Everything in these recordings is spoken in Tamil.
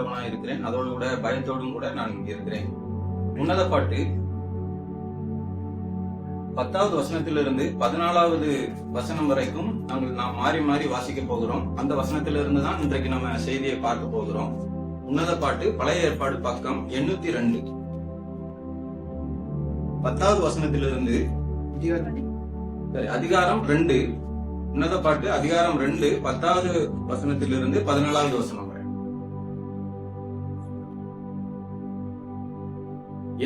உள்ளவனா இருக்கிறேன். அதோடு கூட பயத்தோடும் கூட நான் இங்க இருக்கிறேன். உன்னத பாட்டு 10வது வசனத்திலிருந்து 14வது வசனம் வரைக்கும் நாம் மாறி மாறி வாசிக்க போகிறோம். அந்த வசனத்திலிருந்து தான் இன்றைக்கு நம்ம செய்தியை பார்க்க போகிறோம். உன்னத பாட்டு பழைய ஏற்பாடு பக்கம் 802 10வது வசனத்திலிருந்து அதிகாரம் 2, உன்னத பாட்டு அதிகாரம் 2 10வது வசனத்திலிருந்து 14வது வசனம் வரை.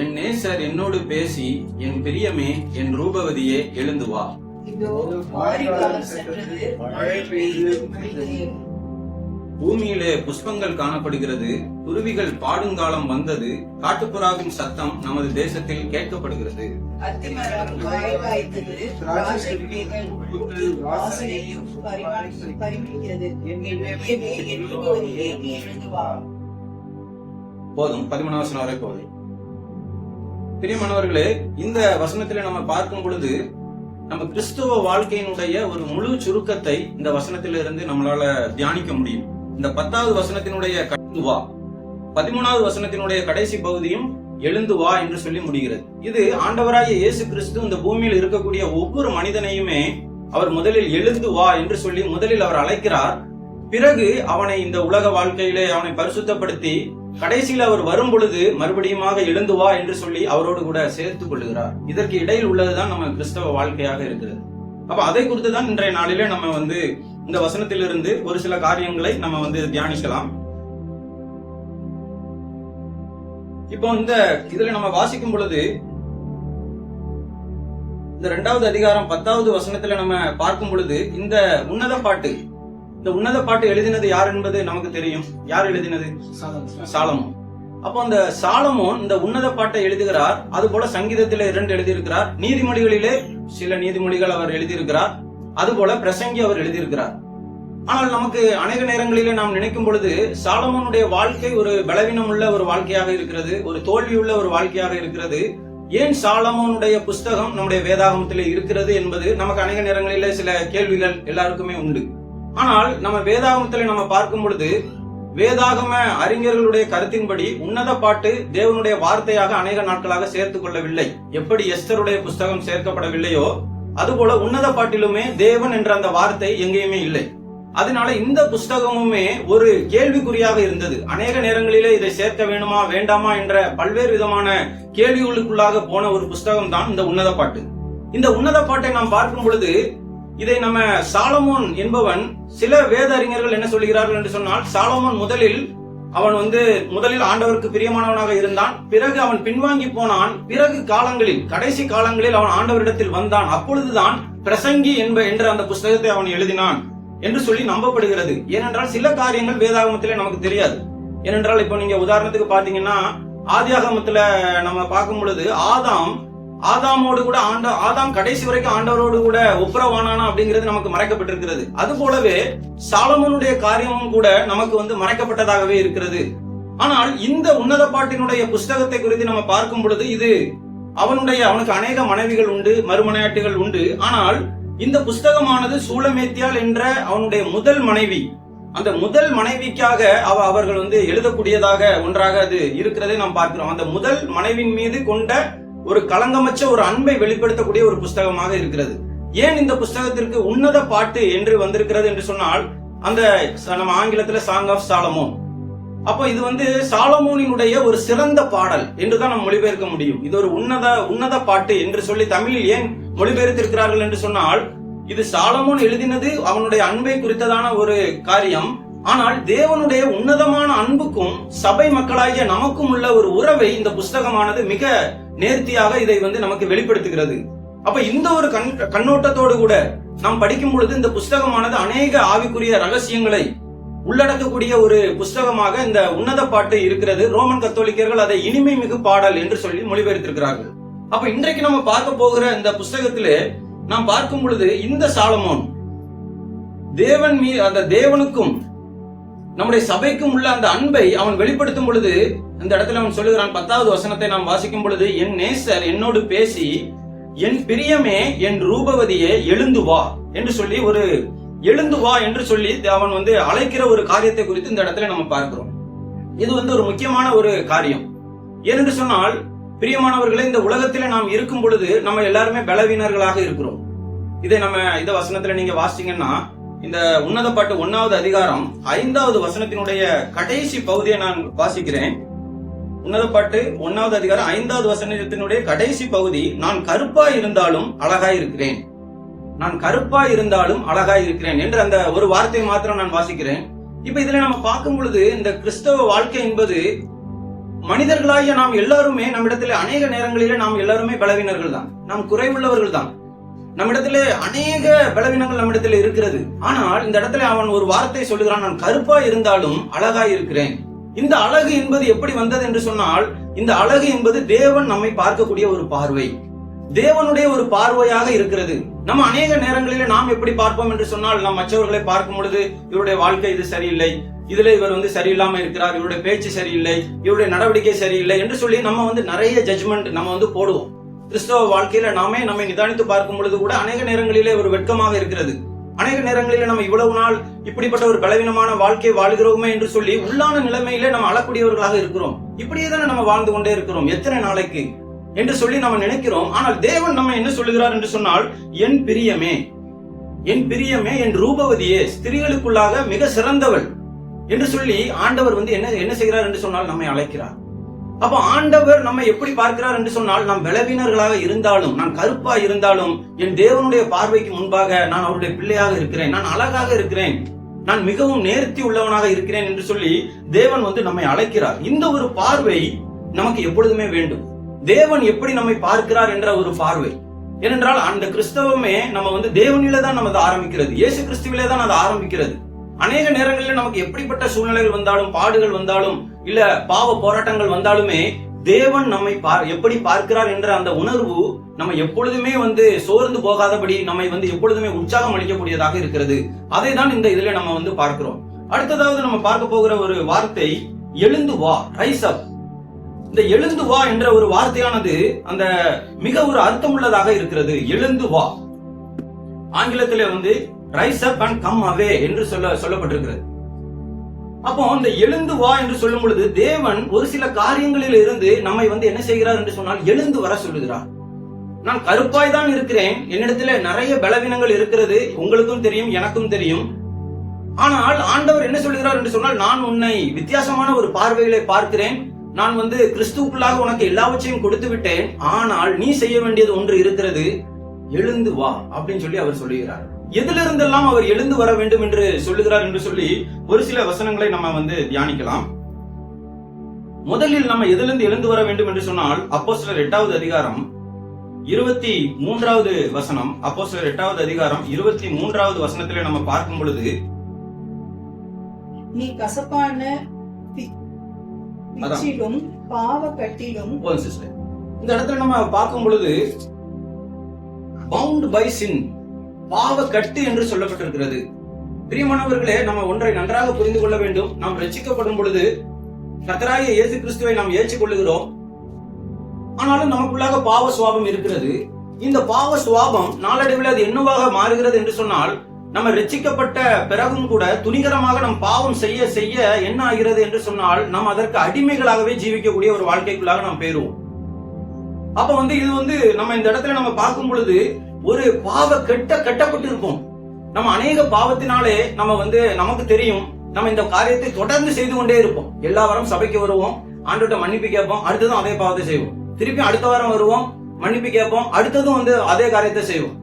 என் நேசர் என்னோடு பேசி, என் பிரியமே, என் ரூபவதியே எழுந்து வா. பூமியிலே புஷ்பங்கள் காணப்படுகிறது, குருவிகள் பாடுங்காலம் வந்தது, காட்டுப்புறாவின் சத்தம் நமது தேசத்தில் கேட்கப்படுகிறது. போதும், 13வது வசனம் வரை போதும். பிரியமானவர்களே, இந்த வசனத்திலே நம்ம பார்க்கும் பொழுது நம்ம கிறிஸ்துவ வாழ்க்கையினுடைய ஒரு முழு சுருக்கத்தை இந்த வசனத்திலிருந்து நம்மளால தியானிக்க முடியும். இந்த 10வது வசனத்தினுடைய எழுந்து வா, 13வது வசனத்தினுடைய கடைசி பகுதியும் எழுந்து வா என்று சொல்லி முடிகிறது. இது ஆண்டவராகிய இயேசு கிறிஸ்து இந்த பூமியில் இருக்கக்கூடிய ஒவ்வொரு மனிதனையுமே அவர் முதலில் எழுந்து வா என்று சொல்லி முதலில் அவர் அழைக்கிறார். பிறகு அவனை இந்த உலக வாழ்க்கையிலே அவனை பரிசுத்தப்படுத்தி கடைசியில் அவர் வரும் பொழுது மறுபடியுமாக எழுந்து வா என்று சொல்லி அவரோடு கூட சேர்த்துக் கொள்ளுகிறார். இதற்கு இடையில் உள்ளதுதான் நம்ம கிறிஸ்தவ வாழ்க்கையாக இருக்கிறது. அப்ப அதை குறித்து தான் இன்றைய நாளிலே நம்ம இந்த வசனத்திலிருந்து ஒரு சில காரியங்களை நம்ம தியானிக்கலாம். இப்போ இதுல நம்ம வாசிக்கும் பொழுது இந்த 2வது அதிகாரம் 10வது வசனத்துல நம்ம பார்க்கும் பொழுது இந்த உன்னத பாட்டு எழுதினது யார் என்பது நமக்கு தெரியும். யார் எழுதினது? சாலமோன். அப்போ அந்த சாலமோன் இந்த உன்னத பாட்டை எழுதுகிறார். அது போல சங்கீதத்திலே 2 எழுதியிருக்கிறார். நீதிமொழிகளிலே சில நீதிமொழிகள் அவர் எழுதியிருக்கிறார். அது போல பிரசங்கி அவர் எழுதியிருக்கிறார். ஆனால் நமக்கு அநேக நேரங்களிலே நாம் நினைக்கும் பொழுது சாலமோனுடைய வாழ்க்கை ஒரு பலவீனம் உள்ள ஒரு வாழ்க்கையாக இருக்கிறது, ஒரு தோல்வியுள்ள ஒரு வாழ்க்கையாக இருக்கிறது. ஏன் சாலமோனுடைய புஸ்தகம் நம்முடைய வேதாகமத்திலே இருக்கிறது என்பது நமக்கு அநேக நேரங்களிலே சில கேள்விகள் எல்லாருக்குமே உண்டு. ஆனால் நம்ம வேதாகமத்திலே நம்ம பார்க்கும் பொழுது வேதாகம அறிஞர்களுடைய கருத்தின்படி உன்னத பாட்டு தேவனுடைய வார்த்தையாக அநேக நாட்களாக சேர்த்துக் கொள்ளவில்லை. எப்படி எஸ்தருடைய புஸ்தகம் சேர்க்கப்படவில்லையோ அதுபோல உன்னத பாட்டிலுமே தேவன் என்ற அந்த வார்த்தை எங்கேயுமே இல்லை. அதனால இந்த புஸ்தகமுமே ஒரு கேள்விக்குறியாக இருந்தது. அநேக நேரங்களிலே இதை சேர்க்க வேண்டுமா வேண்டாமா என்ற பல்வேறு விதமான கேள்விகளுக்குள்ளாக போன ஒரு புஸ்தகம் தான் இந்த உன்னத பாட்டு. இந்த உன்னத பாட்டை நாம் பார்க்கும் பொழுது இதை நம்ம சாலமோன் என்பவன், சில வேத அறிஞர்கள் என்ன சொல்கிறார்கள் என்று சொன்னால், சாலமோன் முதலில் ஆண்டவருக்கு பிரியமானவனாக இருந்தான். பிறகு அவன் பின்வாங்கி போனான். பிறகு கடைசி காலங்களில் அவன் ஆண்டவரிடத்தில் வந்தான். அப்பொழுதுதான் பிரசங்கி என்ற அந்த புஸ்தகத்தை அவன் எழுதினான் என்று சொல்லி நம்பப்படுகிறது. ஏனென்றால் சில காரியங்கள் வேதாகமத்திலே நமக்கு தெரியாது. ஏனென்றால் இப்போ நீங்க உதாரணத்துக்கு பாத்தீங்கன்னா ஆதியாகமத்துல நம்ம பார்க்கும் பொழுது ஆதாமோடு கூட ஆதாம் கடைசி வரைக்கும் ஆண்டவரோடு கூட ஒப்புரவானானா அப்படிங்கிறது நமக்கு மறைக்கப்பட்டிருக்கிறது. அது போலவே சாலமோனுடைய காரியமும் கூட நமக்கு மறைக்கப்பட்டதாகவே இருக்கிறது. ஆனால் இந்த உன்னத பாட்டினுடைய புஸ்தகத்தை குறித்து நம்ம பார்க்கும் பொழுது இது அவனுக்கு அநேக மனைவிகள் உண்டு, மறுமனையாட்டிகள் உண்டு. ஆனால் இந்த புஸ்தகமானது சூலமேத்தியால் என்ற அவனுடைய முதல் மனைவி, அந்த முதல் மனைவிக்காக அவர்கள் எழுதக்கூடியதாக ஒன்றாக அது இருக்கிறதை நாம் பார்க்கிறோம். அந்த முதல் மனைவின் மீது கொண்ட ஒரு களங்கமற்ற ஒரு அன்பை வெளிப்படுத்தக்கூடிய ஒரு புஸ்தகமாக இருக்கிறது. ஏன் இந்த புஸ்தகத்திற்கு உன்னத பாட்டு என்று வந்திருக்கிறது என்று சொன்னால், நம்ம ஆங்கிலத்துல சாங் ஆஃப் சாலமோன். அப்போ இது சாலமோனினுடைய ஒரு சிறந்த பாடல் என்றுதான் நம்ம மொழிபெயர்க்க முடியும். இது ஒரு உன்னத பாட்டு என்று சொல்லி தமிழில் ஏன் மொழிபெயர்த்திருக்கிறார்கள் என்று சொன்னால், இது சாலமோன் எழுதினது அவனுடைய அன்பை குறித்ததான ஒரு காரியம். ஆனால் தேவனுடைய உன்னதமான அன்புக்கும் சபை மக்களாகிய நமக்கும் உள்ள ஒரு உறவை இந்த புஸ்தகமானது மிக நேர்த்தியாக இதை நமக்கு வெளிப்படுத்துகிறது. அப்ப இந்த ஒரு கண்ணோட்டத்தோடு கூட நாம் படிக்கும் பொழுது இந்த புஸ்தகமானது அநேக ஆவிக்குரிய ரகசியங்களை உள்ளடக்கக்கூடிய ஒரு புஸ்தகமாக இந்த உன்னத பாட்டு இருக்கிறது. ரோமன் கத்தோலிக்கர்கள் அதை இனிமை மிகு பாடல் என்று சொல்லி மொழிபெயர்த்திருக்கிறார்கள். அப்ப இன்றைக்கு நம்ம பார்க்க போகிற இந்த புஸ்தகத்திலே நாம் பார்க்கும் பொழுது இந்த சாலமோன் தேவனுக்கும் நம்முடைய சபைக்கும் உள்ள அந்த அன்பை அவன் வெளிப்படுத்தும் பொழுது இந்த இடத்துல அவன் சொல்லுகிறான். 10வது வசனத்தை நாம் வாசிக்கும் பொழுது, என் நேசர் என்னோடு பேசி, என் பிரியமே, என் ரூபவதியே எழுந்து வா என்று சொல்லி அவன் அழைக்கிற ஒரு காரியத்தை குறித்து இந்த இடத்துல நம்ம பார்க்கிறோம். இது வந்து ஒரு முக்கியமான ஒரு காரியம். ஏனென்று சொன்னால், பிரியமானவர்களே, இந்த உலகத்திலே நாம் இருக்கும் பொழுது நம்ம எல்லாருமே பலவீனர்களாக இருக்கிறோம். இந்த வசனத்துல நீங்க வாசிச்சீங்கன்னா, இந்த உன்னத பாட்டு 1வது அதிகாரம் 5வது வசனத்தினுடைய கடைசி பகுதியை நான் வாசிக்கிறேன். உன்னத பாட்டு 1வது அதிகாரம் 5வது வசனத்தினுடைய கடைசி பகுதி, நான் கருப்பாய் இருந்தாலும் அழகாய் இருக்கிறேன், நான் கருப்பாய் இருந்தாலும் அழகாய் இருக்கிறேன் என்று அந்த ஒரு வார்த்தையை மாத்திரம் நான் வாசிக்கிறேன். இப்ப இதுல நம்ம பார்க்கும் பொழுது, இந்த கிறிஸ்தவ வாழ்க்கை என்பது மனிதர்களாகிய நாம் எல்லாருமே நம்மிடத்துல அநேக நேரங்களிலே நாம் எல்லாருமே பலவீனர்கள் தான், நாம் குறைவுள்ளவர்கள் தான். நம்மிடத்திலே அநேக பலவீனங்கள் நம்மிடத்துல இருக்கிறது. ஆனால் இந்த இடத்துல அவன் ஒரு வார்த்தை சொல்லுகிறான், நான் கருப்பாய் இருந்தாலும் அழகாய் இருக்கிறேன். இந்த அழகு என்பது எப்படி வந்தது என்று சொன்னால், இந்த அழகு என்பது தேவன் நம்மை பார்க்கக்கூடிய ஒரு பார்வை, தேவனுடைய ஒரு பார்வையாக இருக்கிறது. நம்ம அநேக நேரங்களிலே நாம் எப்படி பார்ப்போம் என்று சொன்னால், நாம் மற்றவர்களை பார்க்கும் பொழுது, இவருடைய வாழ்க்கை இது சரியில்லை, இதுல இவர் வந்து சரியில்லாம இருக்கிறார், இவருடைய பேச்சு சரியில்லை, இவருடைய நடவடிக்கை சரியில்லை என்று சொல்லி நம்ம வந்து நிறைய ஜட்ஜ்மெண்ட் நம்ம வந்து போடுவோம். கிறிஸ்தவ வாழ்க்கையில நாமே நம்மை நிதானித்து பார்க்கும் பொழுது கூட அநேக நேரங்களிலே ஒரு வெட்கமாக இருக்கிறது. அநேக நேரங்களிலே நம்ம இவ்வளவு நாள் இப்படிப்பட்ட ஒரு பலவீனமான வாழ்க்கை வாழ்கிறோமே என்று சொல்லி உள்ளான நிலைமையிலே நம்ம அழக்கூடியவர்களாக இருக்கிறோம். இப்படியே தானே நம்ம வாழ்ந்து கொண்டே இருக்கிறோம், எத்தனை நாளைக்கு என்று சொல்லி நம்ம நினைக்கிறோம். ஆனால் தேவன் நம்ம என்ன சொல்லுகிறார் என்று சொன்னால், என் பிரியமே, என் பிரியமே, என் ரூபவதியே, ஸ்திரீகளுக்குள்ளாக மிக சிறந்தவள் என்று சொல்லி ஆண்டவர் வந்து என்ன செய்கிறார் என்று சொன்னால் நம்மை அழைக்கிறார். அப்ப ஆண்டவர் நம்மை எப்படி பார்க்கிறார் என்று சொன்னால், நாம் பலவீனர்களாக இருந்தாலும், நான் கருப்பா இருந்தாலும், என் தேவனுடைய பார்வைக்கு முன்பாக நான் அவருடைய பிள்ளையாக இருக்கிறேன், நான் அழகாக இருக்கிறேன், நான் மிகவும் நேர்த்தி உள்ளவனாக இருக்கிறேன் என்று சொல்லி தேவன் வந்து நம்மை அழைக்கிறார். இந்த ஒரு பார்வை நமக்கு எப்பொழுதுமே வேண்டும். தேவன் எப்படி நம்மை பார்க்கிறார் என்ற ஒரு பார்வை. ஏனென்றால் அந்த கிறிஸ்தவமே நம்ம வந்து தேவனிலே தான் நம்ம ஆரம்பிக்கிறது, இயேசு கிறிஸ்துவிலே தான் அது ஆரம்பிக்கிறது. அநேக நேரங்களில் நமக்கு எப்படிப்பட்ட சூழ்நிலைகள் வந்தாலும், பாடுகள் வந்தாலும், இல்ல பாவ போராட்டங்கள் வந்தாலுமே, தேவன் நம்மை எப்படி பார்க்கிறார் என்ற அந்த உணர்வு நம்ம எப்பொழுதுமே வந்து சோர்ந்து போகாதபடி நம்மை வந்து எப்பொழுதுமே உற்சாகம் அளிக்கக்கூடியதாக இருக்கிறது. அதை தான் இந்த இதுல நம்ம வந்து பார்க்கிறோம். அடுத்ததாவது நம்ம பார்க்க போகிற ஒரு வார்த்தை, எழுந்து வா, ரைஸ் அப். இந்த எழுந்து வா என்ற ஒரு வார்த்தையானது அந்த மிக ஒரு அர்த்தமுள்ளதாக இருக்கிறது. எழுந்து வா, ஆங்கிலத்திலே வந்து ரைஸ் அப் அண்ட் கம் அவே என்று சொல்லப்பட்டிருக்கிறது. அப்போ இந்த எழுந்து வா என்று சொல்லும் பொழுது தேவன் ஒரு சில காரியங்களில் இருந்து நம்மை வந்து என்ன செய்கிறார் என்று சொன்னால், எழுந்து வர சொல்லுகிறார். நான் கருப்பாய் தான் இருக்கிறேன், என்னிடத்துல நிறைய பலவீனங்கள் இருக்கிறது, உங்களுக்கும் தெரியும், எனக்கும் தெரியும். ஆனால் ஆண்டவர் என்ன சொல்லுகிறார் என்று சொன்னால், நான் உன்னை வித்தியாசமான ஒரு பார்வையிலே பார்க்கிறேன், நான் வந்து கிறிஸ்துவுக்குள்ளாக உனக்கு எல்லாவற்றையும் கொடுத்து விட்டேன், ஆனால் நீ செய்ய வேண்டியது ஒன்று இருக்கிறது, எழுந்து வா அப்படின்னு சொல்லி அவர் சொல்லுகிறார். எதிலிருந்தெல்லாம் அவர் எழுந்து வர வேண்டும் என்று சொல்லுகிறார் என்று சொல்லி ஒரு சில வசனங்களை நம்ம வந்து தியானிக்கலாம். முதலில் நம்ம எதிலிருந்து எழுந்து வர வேண்டும் என்று சொன்னால், அப்போஸ்தலர் 8வது அதிகாரம் 23வது வசனம், அப்போஸ்தலர் 8வது அதிகாரம் 23வது வசனத்திலே நம்ம பார்க்கும் பொழுது, நீ கசப்பான பிச்சிலும் பாவ கட்டிலும். இந்த இடத்துல நம்ம பார்க்கும் பொழுது பவுண்ட் பை சின், பாவ கட்டு என்று சொல்லப்பட்டிருக்கிறது. பிரியமானவர்களே, நம்ம ஒன்றை நன்றாக புரிந்து கொள்ள வேண்டும். நாம் ரட்சிக்கப்படும் பொழுது கர்த்தராகிய இயேசு கிறிஸ்துவை நாம் ஏற்றுக்கொள்ளுகிறோம். ஆனாலும் நமக்குள்ளாக பாவ சுவாபம் இருக்கிறது. இந்த பாவ சுவாபம் நாளடைவில் அது என்னவாக மாறுகிறது என்று சொன்னால், நம்ம ரட்சிக்கப்பட்ட பிறகும் கூட துணிகரமாக நம் பாவம் செய்ய செய்ய என்ன ஆகிறது என்று சொன்னால், நாம் அதற்கு அடிமைகளாகவே ஜீவிக்கக்கூடிய ஒரு வாழ்க்கைக்குள்ளாக நாம் பெறுவோம். அப்ப வந்து இது வந்து நம்ம இந்த இடத்துல நம்ம பார்க்கும் பொழுது ஒரு பாவ கட்டப்பட்டு இருப்போம். நம்ம அநேக பாவத்தினாலே நம்ம வந்து நமக்கு தெரியும், நம்ம இந்த காரியத்தை தொடர்ந்து செய்து கொண்டே இருப்போம். எல்லா வாரம் சபைக்கு வருவோம், ஆண்டவர்ட்ட மன்னிப்பு கேட்போம், அடுத்ததும் அதே பாவத்தை செய்வோம். திருப்பி அடுத்த வாரம் வருவோம், மன்னிப்பு கேட்போம், அடுத்ததும் வந்து அதே காரியத்தை செய்வோம்.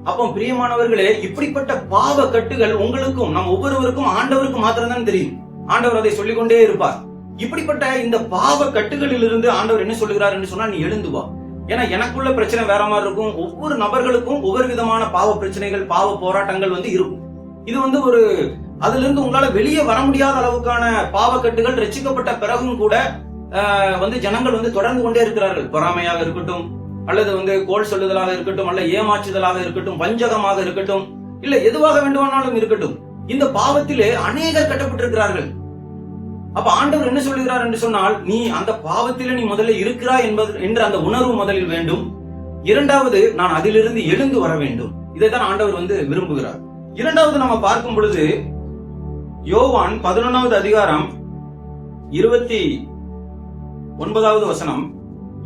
அப்போ பிரியமானவர்களே, இப்படிப்பட்ட பாவ கட்டுகள் உங்களுக்கும் நம் ஒவ்வொருவருக்கும் ஆண்டவருக்கு மாத்திரம் தான் தெரியும். ஆண்டவர் அதை சொல்லிக்கொண்டே இருப்பார். இப்படிப்பட்ட இந்த பாவ கட்டுகளில் இருந்து ஆண்டவர் என்ன சொல்லுகிறார் என்று சொன்னா, நீ எழுந்து வா. ஏன்னா எனக்குள்ள பிரச்சனை வேற மாதிரி இருக்கும், ஒவ்வொரு நபர்களுக்கும் ஒவ்வொரு விதமான பாவ பிரச்சனைகள், பாவ போராட்டங்கள் வந்து இருக்கும். இது வந்து ஒரு அதுல இருந்து உங்களால வெளியே வர முடியாத அளவுக்கான பாவக்கட்டுகள் ரட்சிக்கப்பட்ட பிறகும் கூட வந்து ஜனங்கள் வந்து தொடர்ந்து கொண்டே இருக்கிறார்கள். பொறாமையாக இருக்கட்டும், அல்லது வந்து கோல் சொல்லுதலாக இருக்கட்டும், அல்ல ஏமாற்றுதலாக இருக்கட்டும், வஞ்சகமாக இருக்கட்டும், இல்ல எதுவாக வேண்டுமானாலும் இருக்கட்டும், இந்த பாவத்திலே அநேகர் கட்டப்பட்டிருக்கிறார்கள். அப்ப ஆண்டவர் என்ன சொல்லுகிறார் என்று சொன்னால், நீ அந்த பாவத்திலே நீ முதல்ல இருக்கிறாய் என்ற அந்த உணர்வு முதலில் வேண்டும். இரண்டாவது, நான் அதிலிருந்து எழுந்து வர வேண்டும். இதைத்தான் ஆண்டவர் வந்து விரும்புகிறார். இரண்டாவது நம்ம பார்க்கும் பொழுது யோவான் 11வது அதிகாரம் 29வது வசனம்.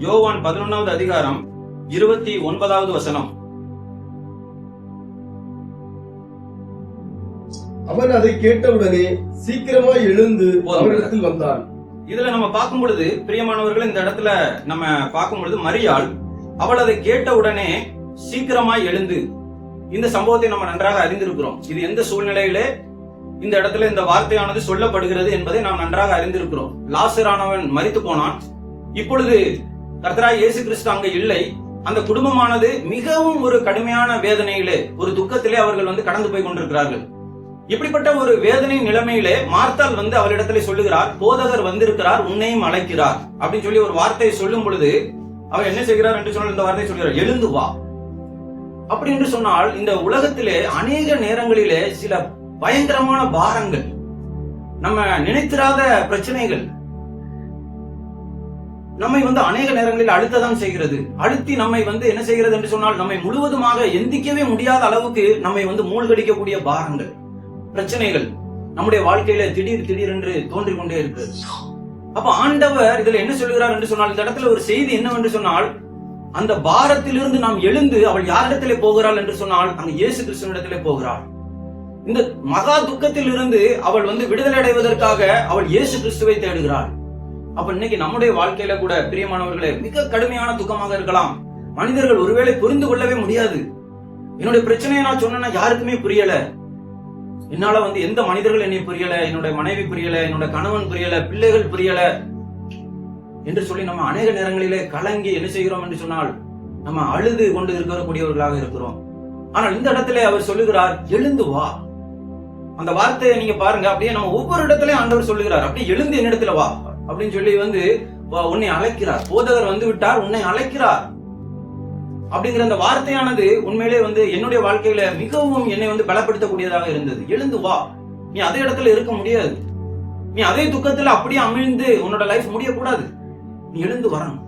யோவான் 11வது அதிகாரம் 29வது வசனம். அவன் அதை கேட்டவுடனே சீக்கிரமாய் எழுந்து அவரிடத்தில் வந்தான். இதுல நம்ம பார்க்கும் பொழுது பிரியமானவர்கள், இந்த இடத்துல நம்ம பார்க்கும் பொழுது மரியாள் அவள் அதை கேட்ட உடனே சீக்கிரமாய் எழுந்து, இந்த சம்பவத்தை நம்ம நன்றாக அறிந்திருக்கிறோம். இது எந்த சூழ்நிலையிலே இந்த இடத்துல இந்த வார்த்தையானது சொல்லப்படுகிறது என்பதை நாம் நன்றாக அறிந்திருக்கிறோம். லாசரானவன் மரித்து போனான். இப்பொழுது கர்த்தராகிய இயேசு கிறிஸ்து அங்க இல்லை. அந்த குடும்பமானது மிகவும் ஒரு கடுமையான வேதனையிலே, ஒரு துக்கத்திலே அவர்கள் கடந்து போய் கொண்டிருக்கிறார்கள். இப்படிப்பட்ட ஒரு வேதனை நிலைமையிலே மார்த்தாள் அவரிடத்திலே சொல்லுகிறார், போதகர் வந்திருக்கிறார், உன்னையும் அழைக்கிறார் அப்படின்னு சொல்லி ஒரு வார்த்தையை சொல்லும் பொழுது அவர் என்ன செய்கிறார் என்று சொன்னால் இந்த வார்த்தையை சொல்கிறார், எழுந்து வா. அப்படி என்று சொன்னால் இந்த உலகத்திலே அநேக நேரங்களிலே சில பயங்கரமான பாரங்கள், நம்ம நினைத்திராத பிரச்சனைகள் நம்மை அநேக நேரங்களில் அழுத்ததான் செய்கிறது. அழுத்தி நம்மை என்ன செய்கிறது என்று சொன்னால் நம்மை முழுவதுமாக எந்திக்கவே முடியாத அளவுக்கு நம்மை மூழ்கடிக்கக்கூடிய பாரங்கள், பிரச்சனைகள் நம்முடைய வாழ்க்கையில திடீர் என்று தோன்றிக் கொண்டே இருக்கிறது. அப்ப ஆண்டவர் இதுல என்ன சொல்கிறார் என்று சொன்னால், இந்த இடத்துல ஒரு செய்தி என்னவென்று சொன்னால், அந்த பாரத்திலிருந்து நாம் எழுந்து அவள் யாரிடத்திலே போகிறாள் என்று சொன்னால் அங்க இயேசு கிறிஸ்துவினிடத்திலே போகிறாள். இந்த மகா துக்கத்தில் இருந்து அவள் விடுதலை அடைவதற்காக அவள் இயேசு கிறிஸ்துவை தேடுகிறாள். அப்ப இன்னைக்கு நம்முடைய வாழ்க்கையில கூட பிரியமானவர்களே, மிக கடுமையான துக்கமாக இருக்கலாம். மனிதர்கள் ஒருவேளை புரிந்து கொள்ளவே முடியாது. என்னுடைய பிரச்சனையை நான் சொன்னா யாருக்குமே புரியல, என்னால எந்த மனிதர்கள் என்னை புரியல, என்னோட மனைவி புரியல, என்னோட கணவன் புரியல, பிள்ளைகள் புரியல என்று சொல்லி நம்ம அநேக நேரங்களிலே கலங்கி என்ன செய்கிறோம் என்று சொன்னால் நம்ம அழுது கொண்டு இருக்கக்கூடியவர்களாக இருக்கிறோம். ஆனால் இந்த இடத்திலே அவர் சொல்லுகிறார், எழுந்து வா. அந்த வார்த்தையை நீங்க பாருங்க, அப்படியே நம்ம ஒவ்வொரு இடத்திலையும் ஆண்டவர் சொல்லுகிறார், அப்படியே எழுந்து என்னிடத்துல வா அப்படின்னு சொல்லி உன்னை அழைக்கிறார். போதகர் விட்டார், உன்னை அழைக்கிறார் அப்படிங்கிற அந்த வார்த்தையானது உண்மையிலே என்னுடைய வாழ்க்கையில மிகவும் என்னை பலப்படுத்தக்கூடியதாக இருந்தது. எழுந்து வா, நீ அதே இடத்துல இருக்க முடியாது, நீ அதே துக்கத்துல அப்படியே அமிழ்ந்து உன்னோட லைஃப் முடியக்கூடாது, நீ எழுந்து வரணும்.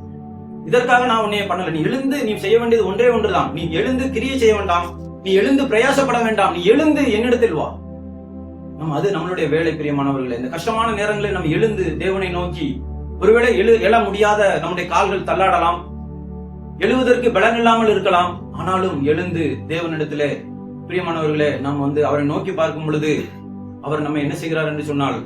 இதற்காக நான் உன்னைய பண்ணல, நீ எழுந்து நீ செய்ய வேண்டியது ஒன்றே ஒன்றுதான், நீ எழுந்து கிரியை செய்ய வேண்டாம், நீ எழுந்து பிரயாசப்பட வேண்டாம், நீ எழுந்து என்னிடத்தில் வா. அது நம்மளுடைய வேலை. பிரியமானவர்களே, இந்த கஷ்டமான நேரங்களில் நம்ம எழுந்து தேவனை நோக்கி, ஒருவேளை எழ முடியாத நம்முடைய கால்கள் தள்ளாடலாம், எழுவதற்கு பலன் இல்லாமல் இருக்கலாம், ஆனாலும் எழுந்து தேவனிடத்திலே பிரியமானவர்களே நாம் அவரை நோக்கி பார்க்கும் பொழுது அவர் நம்ம என்ன செய்கிறார் என்று சொன்னால்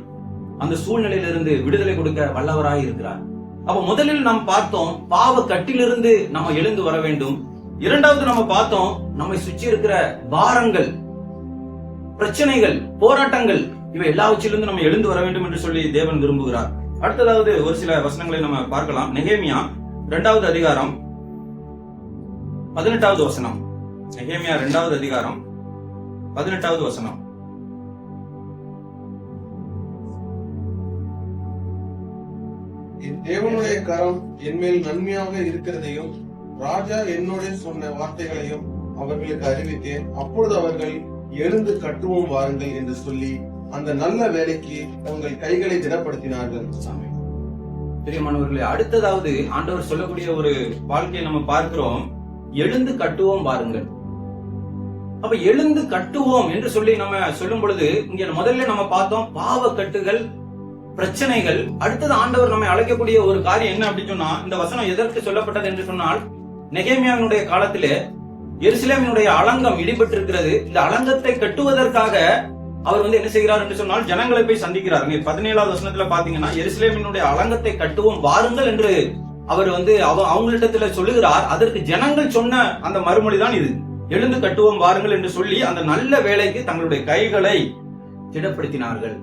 அந்த சூழ்நிலையிலிருந்து விடுதலை கொடுக்க வல்லவராய் இருக்கிறார். அப்ப முதலில் நாம் பார்த்தோம், பாவ கட்டிலிருந்து நம்ம எழுந்து வர வேண்டும். இரண்டாவது நம்ம பார்த்தோம், நம்மை சுற்றி இருக்கிற பாரங்கள், பிரச்சனைகள், போராட்டங்கள், இவை எல்லாவற்றிலிருந்து நம்ம எழுந்து வர வேண்டும் என்று சொல்லி தேவன் விரும்புகிறார். அடுத்ததாவது ஒரு சில வசனங்களை நம்ம பார்க்கலாம். நெகேமியா 2வது அதிகாரம் 18வது வசனம். நெகேமியா 2வது அதிகாரம் 18வது வசனம். என் தேவனுடைய கரம் என்மேல் நன்மையாக இருக்கிறதையும் ராஜா என்னோட சொன்ன வார்த்தைகளையும் அவர்களுக்கு அறிவித்தேன். அப்பொழுது அவர்கள் எழுந்து கட்டுவோம் வாருங்கள் என்று சொல்லி அந்த நல்ல வேலைக்கு உங்கள் கைகளை திடப்படுத்தினார்கள். பிரியமானவர்களே, அடுத்ததாவது ஆண்டவர் சொல்லக்கூடிய ஒரு வாழ்க்கையை நம்ம பார்க்கிறோம், எழுந்து கட்டுவோம் வாருங்கள். அப்ப எழுந்து கட்டுவோம் என்று சொல்லி நம்ம சொல்லும் பொழுது இங்க முதல்ல நம்ம பார்த்தோம் பாவ கட்டுகள், பிரச்சனைகள். அடுத்தது ஆண்டவர் நம்மை அழைக்கக்கூடிய ஒரு காரியம் என்ன அப்படின்னு சொன்னா, இந்த வசனம் எதற்கு சொல்லப்பட்டது என்று சொன்னால், நெகேமியாவினுடைய காலத்திலே எருசலேமினுடைய அலங்கம் இடிபட்டிருக்கிறது. இந்த அலங்கத்தை கட்டுவதற்காக அவர் என்ன செய்கிறார் என்று சொன்னால் ஜனங்களை போய் சந்திக்கிறார். 17வது வசனத்துல பாத்தீங்கன்னா, எருசலேமினுடைய அலங்கத்தை கட்டுவோம் வாருங்கள் என்று அவர் அவங்களிடத்துல சொல்லுகிறார். அதற்கு ஜனங்கள் சொன்ன அந்த மறுமொழிதான் இது, எழுந்து கட்டுவோம் வாருங்கள் என்று சொல்லி அந்த நல்ல வேலைக்கு தங்களுடைய கைகளை திடப்படுத்தினார்கள்.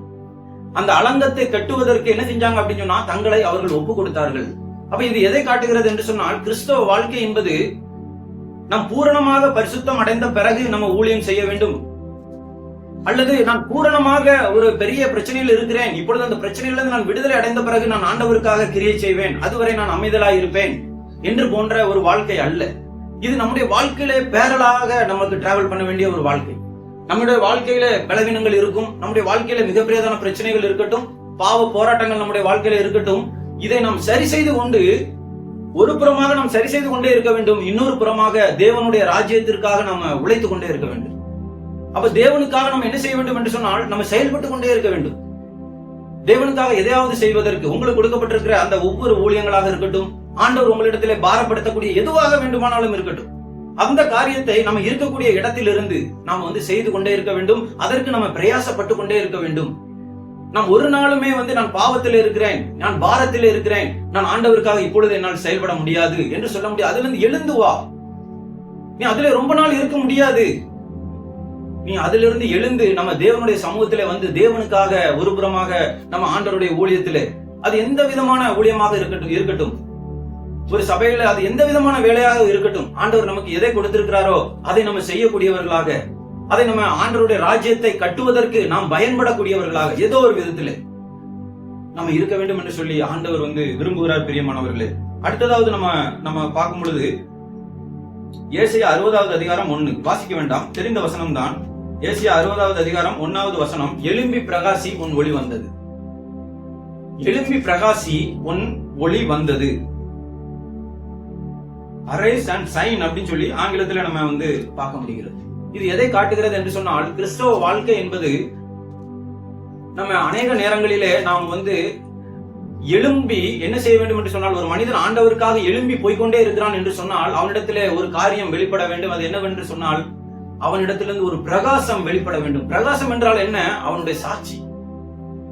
அந்த அலங்கத்தை கட்டுவதற்கு என்ன செஞ்சாங்க அப்படின்னு சொன்னா தங்களை அவர்கள் ஒப்பு கொடுத்தார்கள். அப்ப இது எதை காட்டுகிறது என்று சொன்னால், கிறிஸ்தவ வாழ்க்கை என்பது நாம் பூரணமாக பரிசுத்தம் அடைந்த பிறகு நம்ம ஊழியம் செய்ய வேண்டும், அல்லது நான் பூரணமாக ஒரு பெரிய பிரச்சனையில் இருக்கிறேன், இப்பொழுது அந்த பிரச்சனையிலிருந்து நான் விடுதலை அடைந்த பிறகு நான் ஆண்டவருக்காக கிரியை செய்வேன், அதுவரை நான் அமைதலாய் இருப்பேன் என்று போன்ற ஒரு வாழ்க்கை அல்ல. இது நம்முடைய வாழ்க்கையில பேரலாக நமக்கு டிராவல் பண்ண வேண்டிய ஒரு வாழ்க்கை. நம்முடைய வாழ்க்கையில பலவீனங்கள் இருக்கும், நம்முடைய வாழ்க்கையில மிகப்பெரியதான பிரச்சனைகள் இருக்கட்டும், பாவ போராட்டங்கள் நம்முடைய வாழ்க்கையில இருக்கட்டும், இதை நாம் சரி செய்து கொண்டு ஒரு புறமாக நாம் சரி செய்து கொண்டே இருக்க வேண்டும், இன்னொரு புறமாக தேவனுடைய ராஜ்யத்திற்காக நம்ம உழைத்துக் கொண்டே இருக்க வேண்டும். அப்ப தேவனுக்காக நம்ம என்ன செய்ய வேண்டும் என்று சொன்னால் நம்ம செயல்பட்டு கொண்டே இருக்க வேண்டும். தேவனுக்காக எதையாவது செய்வதற்கு உங்களுக்கு கொடுக்கப்பட்டிருக்கிற அந்த ஒவ்வொரு ஊழியங்களாக இருக்கட்டும், ஆண்டவர் உங்களிடத்திலே பாரப்படுத்தக்கூடிய எதுவாக வேண்டுமானாலும் இருக்கட்டும், அந்த காரியத்தை நம்ம இருக்கக்கூடிய இடத்திலிருந்து நாம் செய்து கொண்டே இருக்க வேண்டும். அதற்கு நம்ம பிரயாசப்பட்டு கொண்டே இருக்க வேண்டும். நாம் ஒரு நாளுமே நான் பாவத்தில் இருக்கிறேன், நான் பாரத்தில் இருக்கிறேன், நான் ஆண்டவருக்காக இப்பொழுது என்னால் செயல்பட முடியாது என்று சொல்ல முடியாது. அதுல இருந்து எழுந்து வா. நீ அதுல ரொம்ப நாள் இருக்க முடியாது. நீ அதிலிருந்து எழுந்து நம்ம தேவனுடைய சமூகத்திலே தேவனுக்காக ஒரு புறமாக நம்ம ஆண்டவருடைய ஊழியத்திலே, அது எந்த விதமான ஊழியமாக இருக்கட்டும், ஒரு சபையில அது எந்த விதமான வேலையாக இருக்கட்டும், ஆண்டவர் நமக்கு எதை கொடுத்திருக்கிறாரோ அதை நம்ம செய்யக்கூடியவர்களாக, அதை நம்ம ஆண்டவருடைய ராஜ்யத்தை கட்டுவதற்கு நாம் பயன்படக்கூடியவர்களாக ஏதோ ஒரு விதத்திலே நம்ம இருக்க வேண்டும் என்று சொல்லி ஆண்டவர் விரும்புகிறார். பிரியமானவர்களே, அடுத்ததாவது நம்ம பார்க்கும் பொழுது ஏசாயா 60வது அதிகாரம் 1 வாசிக்க வேண்டாம், தெரிந்த வசனம் தான். ஏசாயா 60வது அதிகாரம் 1வது வசனம், எழும்பி பிரகாசி உன் ஒளி வந்தது. எழும்பி பிரகாசி உன் ஒளி வந்தது. அரைஸ் அண்ட் சைன் அப்படின்னு சொல்லி ஆங்கிலத்தில் நம்ம பார்க்க முடிகிறது. இது எதை காட்டுகிறது என்று சொன்னால், கிறிஸ்தவ வாழ்க்கை என்பது நம்ம அநேக நேரங்களிலே நாம் எழும்பி என்ன செய்ய வேண்டும் என்று சொன்னால், ஒரு மனிதன் ஆண்டவருக்காக எழும்பி போய்கொண்டே இருக்கிறான் என்று சொன்னால் அவனிடத்திலே ஒரு காரியம் வெளிப்பட வேண்டும். அது என்னவென்று சொன்னால், அவனிடத்திலிருந்து ஒரு பிரகாசம் வெளிப்பட வேண்டும். பிரகாசம் என்றால் என்ன? அவனுடைய சாட்சி,